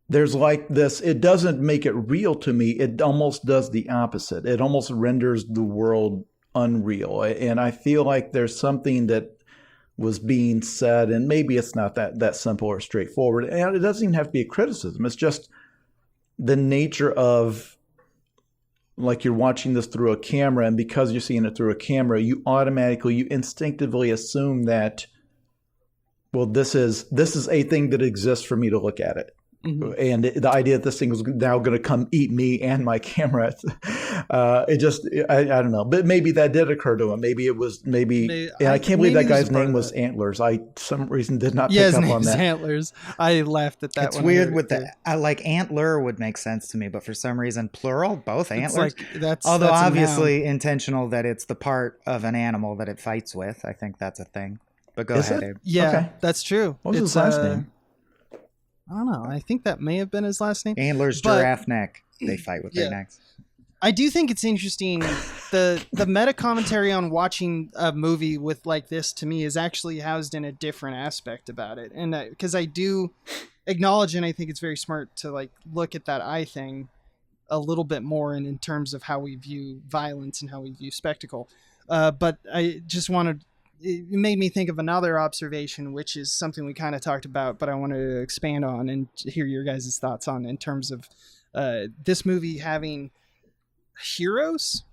there's like this, it doesn't make it real to me. It almost does the opposite. It almost renders the world unreal. And I feel like there's something that was being said, and maybe it's not that simple or straightforward. And it doesn't even have to be a criticism. It's just the nature of, like, you're watching this through a camera, and because you're seeing it through a camera, you instinctively assume that, well, this is a thing that exists for me to look at it. And the idea that this thing was now going to come eat me and my camera, I don't know. But maybe that did occur to him. Maybe it was, I can't believe that guy's name was Antlers. I, some reason, did not pick up on that. Antlers. I laughed at that. It's weird with the, like, antler would make sense to me, but for some reason, plural, both antlers. Although that's obviously intentional that it's the part of an animal that it fights with. I think that's a thing. But go ahead, Abe. Yeah, okay. That's true. What was his last name? I don't know. I think that may have been his last name. Antlers, giraffe neck. They fight with their necks. I do think it's interesting. The meta commentary on watching a movie with like this to me is actually housed in a different aspect about it. And because I do acknowledge, and I think it's very smart to like look at that eye thing a little bit more in terms of how we view violence and how we view spectacle. But I just wanted, it made me think of another observation, which is something we kind of talked about, but I wanted to expand on and hear your guys' thoughts on in terms of this movie having heroes,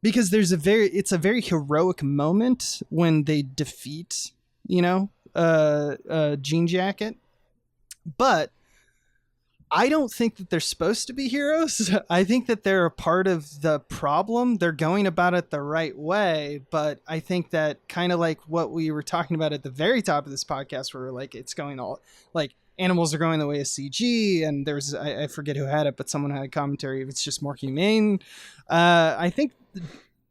because it's a very heroic moment when they defeat, Jean Jacket. But I don't think that they're supposed to be heroes. I think that they're a part of the problem. They're going about it the right way, but I think that kind of like what we were talking about at the very top of this podcast, where like it's going all like animals are going the way of CG, and there's I forget who had it, but someone had a commentary if it's just more humane. I think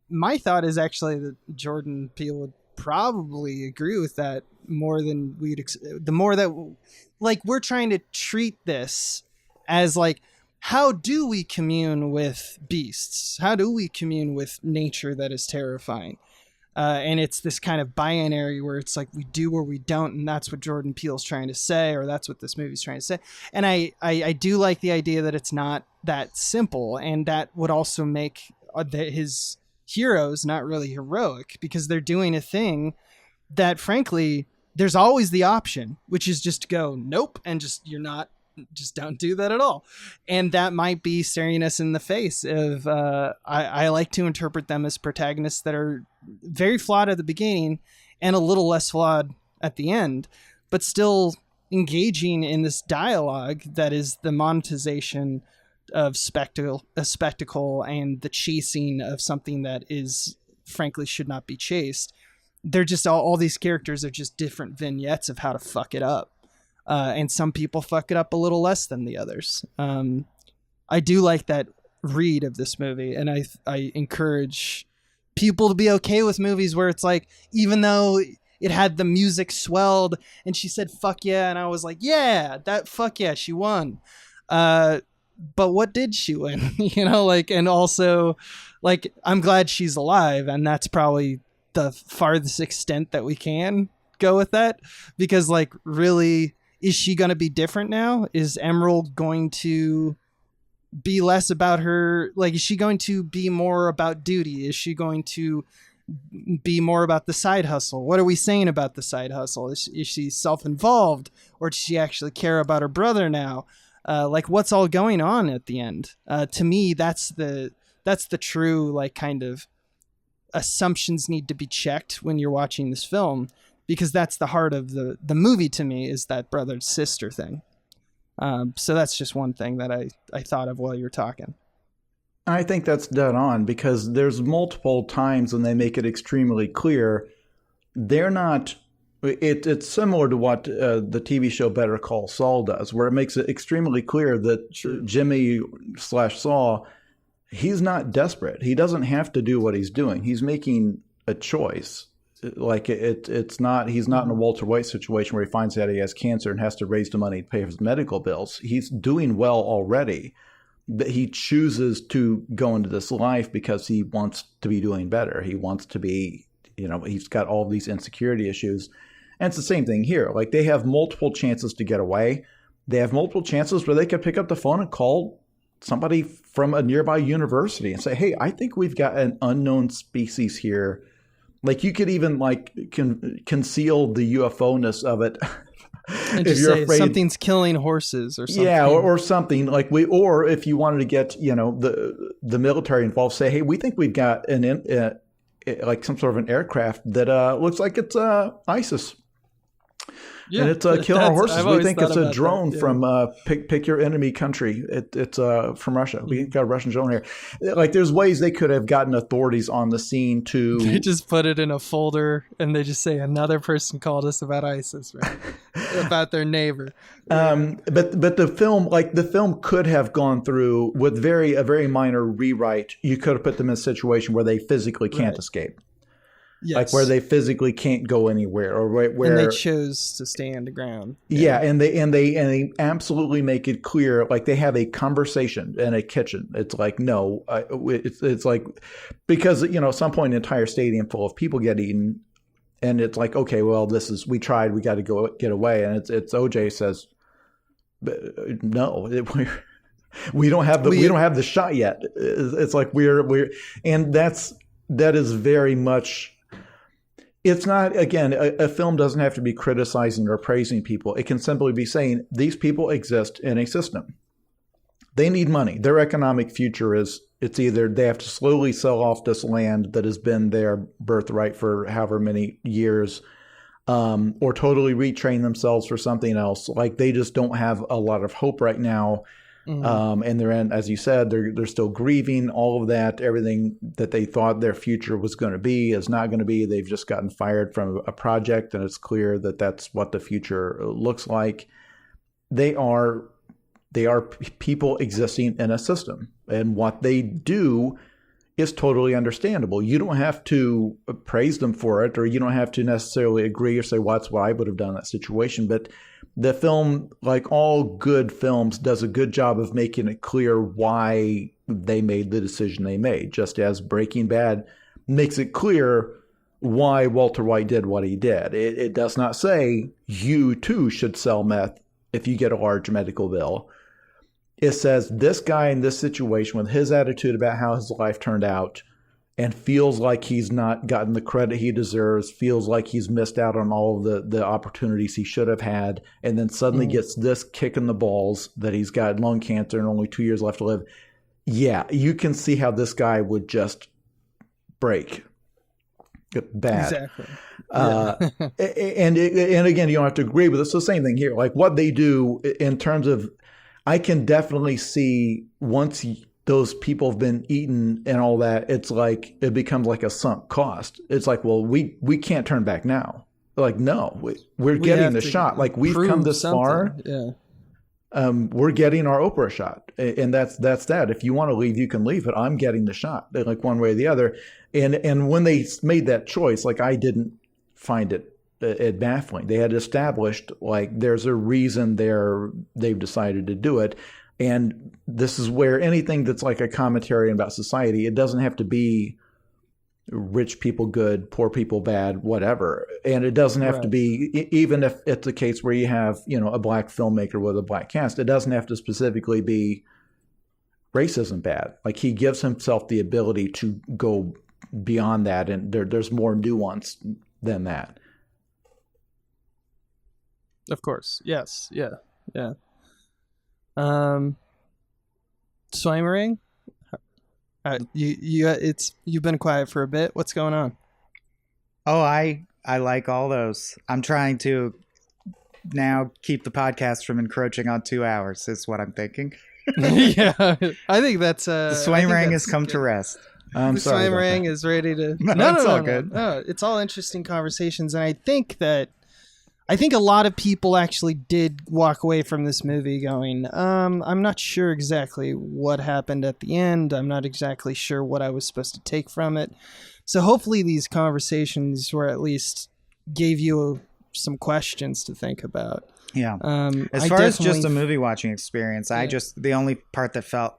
my thought is actually that Jordan Peele would probably agree with that more than the more that like we're trying to treat this as like, how do we commune with beasts? How do we commune with nature that is terrifying? And it's this kind of binary where it's like we do or we don't, and that's what Jordan Peele's trying to say, or that's what this movie's trying to say. And I do like the idea that it's not that simple, and that would also make his heroes not really heroic, because they're doing a thing that, frankly, there's always the option, which is just to go nope, and just don't do that at all. And that might be staring us in the face of I like to interpret them as protagonists that are very flawed at the beginning and a little less flawed at the end, but still engaging in this dialogue that is the monetization of a spectacle and the chasing of something that is frankly should not be chased. They're just all these characters are just different vignettes of how to fuck it up. And some people fuck it up a little less than the others. I do like that read of this movie, and I encourage people to be okay with movies where it's like, even though it had the music swelled and she said fuck yeah, and I was like, yeah, that fuck yeah, she won. But what did she win? And also like, I'm glad she's alive, and that's probably the farthest extent that we can go with that, because like, really, is she going to be different now? Is Emerald going to be less about her? Like, is she going to be more about duty? Is she going to be more about the side hustle? What are we saying about the side hustle? Is she self-involved, or does she actually care about her brother now? Like, what's all going on at the end? To me, that's the true, like, kind of assumptions need to be checked when you're watching this film, because that's the heart of the movie to me, is that brother sister thing. So that's just one thing that I thought of while you were talking. I think that's dead on, because there's multiple times when they make it extremely clear they're not. It's similar to what the TV show Better Call Saul does, where it makes it extremely clear that Jimmy/Saul, he's not desperate. He doesn't have to do what he's doing. He's making a choice. Like it's not, he's not in a Walter White situation where he finds out he has cancer and has to raise the money to pay for his medical bills. He's doing well already, but he chooses to go into this life because he wants to be doing better. He wants to be, he's got all these insecurity issues. And it's the same thing here. Like, they have multiple chances to get away. They have multiple chances where they could pick up the phone and call somebody from a nearby university and say, hey, I think we've got an unknown species here. Like, you could even like conceal the UFO-ness of it. And just say afraid something's killing horses or something. Yeah, or something like or if you wanted to get the military involved, say, hey, we think we've got like some sort of an aircraft that looks like it's ISIS. Yeah, and it's killing our horses. We think it's a drone from pick your enemy country. It's from Russia. We got a Russian drone here. Like, there's ways they could have gotten authorities on the scene to. They just put it in a folder and they just say another person called us about ISIS, right? About their neighbor. But the film could have gone through with a very minor rewrite. You could have put them in a situation where they physically can't escape. like where they physically can't go anywhere, or where and they chose to stay underground. Yeah, and they absolutely make it clear. Like they have a conversation in a kitchen. It's like no, it's like because at some point an entire stadium full of people get eaten, and it's like okay, well we tried, we got to go get away, and it's OJ says no, we don't have the shot yet. It's like we're and that is very much. It's not, again, a film doesn't have to be criticizing or praising people. It can simply be saying these people exist in a system. They need money. Their economic future it's either they have to slowly sell off this land that has been their birthright for however many years, or totally retrain themselves for something else. Like they just don't have a lot of hope right now. And they're in, as you said, they're still grieving all of that. Everything that they thought their future was going to be is not going to be. They've just gotten fired from a project, and it's clear that that's what the future looks like. They are people existing in a system, and what they do is totally understandable. You don't have to praise them for it, or you don't have to necessarily agree or say, well, that's what I would have done in that situation. But the film, like all good films, does a good job of making it clear why they made the decision they made, just as Breaking Bad makes it clear why Walter White did what he did. It does not say you too should sell meth if you get a large medical bill. It says this guy in this situation with his attitude about how his life turned out and feels like he's not gotten the credit he deserves, feels like he's missed out on all of the opportunities he should have had, and then suddenly gets this kick in the balls that he's got lung cancer and only 2 years left to live. Yeah, you can see how this guy would just break. Bad. Exactly. And again, you don't have to agree with it. It's the same thing here. Like what they do in terms of, I can definitely see once those people have been eaten and all that, it's like it becomes like a sunk cost. It's like, well, we can't turn back now. Like, no, we're getting the shot. Like we've come this far. Yeah. We're getting our Oprah shot, and that's that. If you want to leave, you can leave, but I'm getting the shot, like one way or the other. And when they made that choice, like I didn't find it baffling. They had established like there's a reason they've decided to do it. And this is where anything that's like a commentary about society, it doesn't have to be rich people good, poor people bad, whatever. And it doesn't have to be, even if it's a case where you have, a black filmmaker with a black cast, it doesn't have to specifically be racism bad. Like he gives himself the ability to go beyond that. And there's more nuance than that. Of course. Yes. Yeah. Yeah. Swimmering? You've been quiet for a bit. What's going on? Oh, I like all those. I'm trying to now keep the podcast from encroaching on 2 hours is what I'm thinking. Yeah, I think that's the Swimmering has come to rest. The Swimmering is ready to. No, it's all good. No, it's all interesting conversations, and I think a lot of people actually did walk away from this movie going, I'm not sure exactly what happened at the end. I'm not exactly sure what I was supposed to take from it. So hopefully these conversations were at least gave you some questions to think about. Yeah. As far as just a movie watching experience, yeah. The only part that felt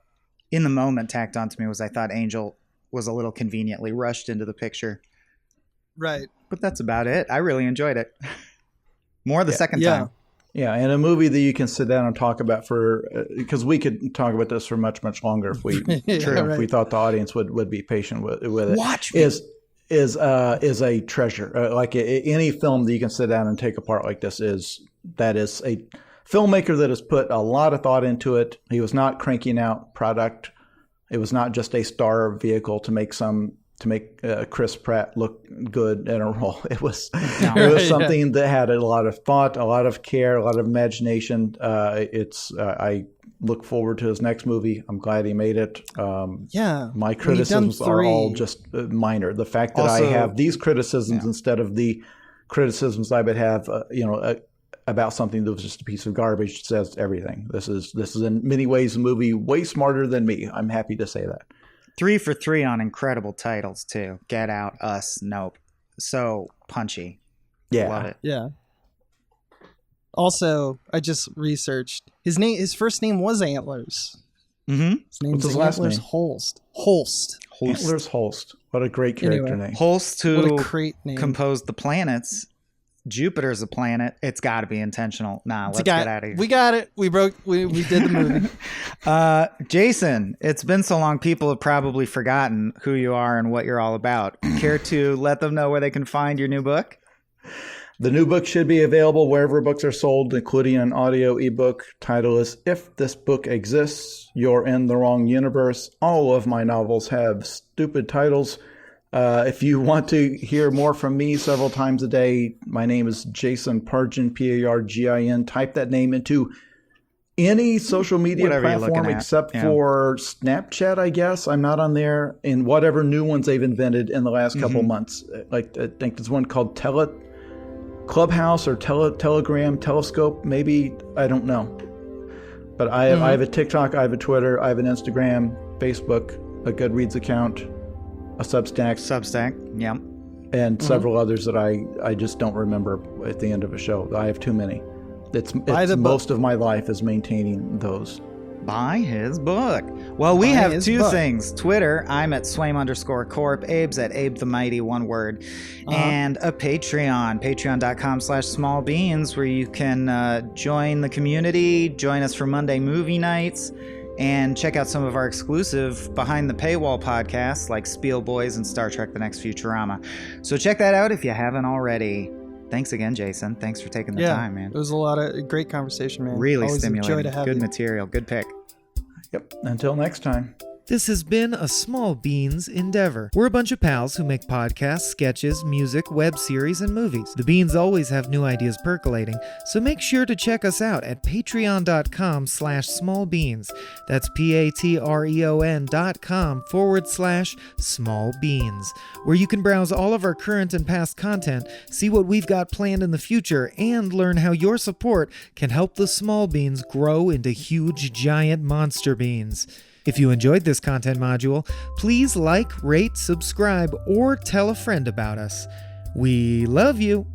in the moment tacked onto me was I thought Angel was a little conveniently rushed into the picture. Right. But that's about it. I really enjoyed it. More the second time. Yeah, and a movie that you can sit down and talk about because we could talk about this for much, much longer if we if we thought the audience would be patient with it. Watch is a treasure. Like any film that you can sit down and take apart like this is a filmmaker that has put a lot of thought into it. He was not cranking out product. It was not just a star vehicle to make Chris Pratt look good in a role. It was something that had a lot of thought, a lot of care, a lot of imagination. I look forward to his next movie. I'm glad he made it. My criticisms are all just minor. The fact that I have these criticisms instead of the criticisms I would have, about something that was just a piece of garbage says everything. This is in many ways a movie way smarter than me. I'm happy to say that. 3 for 3 on incredible titles too. Get Out, Us, Nope. so punchy. Yeah. Love it. Yeah. Also, I just researched his first name was Antlers. Mm-hmm. His name's What's his last Antlers name? Holst. Antlers Holst. What a great character Anyway. name. Holst, What who a great name. composed the planets. Jupiter's a planet. It's got to be intentional. Nah, let's get out of here. We got it. We did the movie. Jason, it's been so long, people have probably forgotten who you are and what you're all about. Care to let them know where they can find your new book? The new book should be available wherever books are sold, including an audio ebook. Title is If This Book Exists, You're in the Wrong Universe. All of my novels have stupid titles. If you want to hear more from me several times a day, my name is Jason Pargin, Pargin. Type that name into any social media Whatever you're platform looking at. except Yeah. for Snapchat, I guess. I'm not on there. And whatever new ones they've invented in the last couple months. Like I think there's one called Clubhouse or Telegram, Telescope, maybe. I don't know. But I have a TikTok, I have a Twitter, I have an Instagram, Facebook, a Goodreads account, a Substack, Yeah. and several others that I just don't remember at the end of a show. I have too many. It's most of my life is maintaining those. Buy his book. Well, we have two things. Twitter, I'm at Swaim_Corp. Abe's at Abe the Mighty, one word. And a Patreon, patreon.com/smallbeans, where you can join the community, join us for Monday movie nights, and check out some of our exclusive behind the paywall podcasts like Spiel Boys and Star Trek The Next Futurama. So check that out if you haven't already. Thanks again, Jason. Thanks for taking the time, man. It was a great conversation, man. Really Always stimulating. A joy to have Good you. material. Good pick. Yep. Until next time. This has been a Small Beans endeavor. We're a bunch of pals who make podcasts, sketches, music, web series, and movies. The beans always have new ideas percolating, so make sure to check us out at patreon.com/smallbeans. That's patreon.com/smallbeans, where you can browse all of our current and past content, see what we've got planned in the future, and learn how your support can help the small beans grow into huge, giant monster beans. If you enjoyed this content module, please like, rate, subscribe, or tell a friend about us. We love you!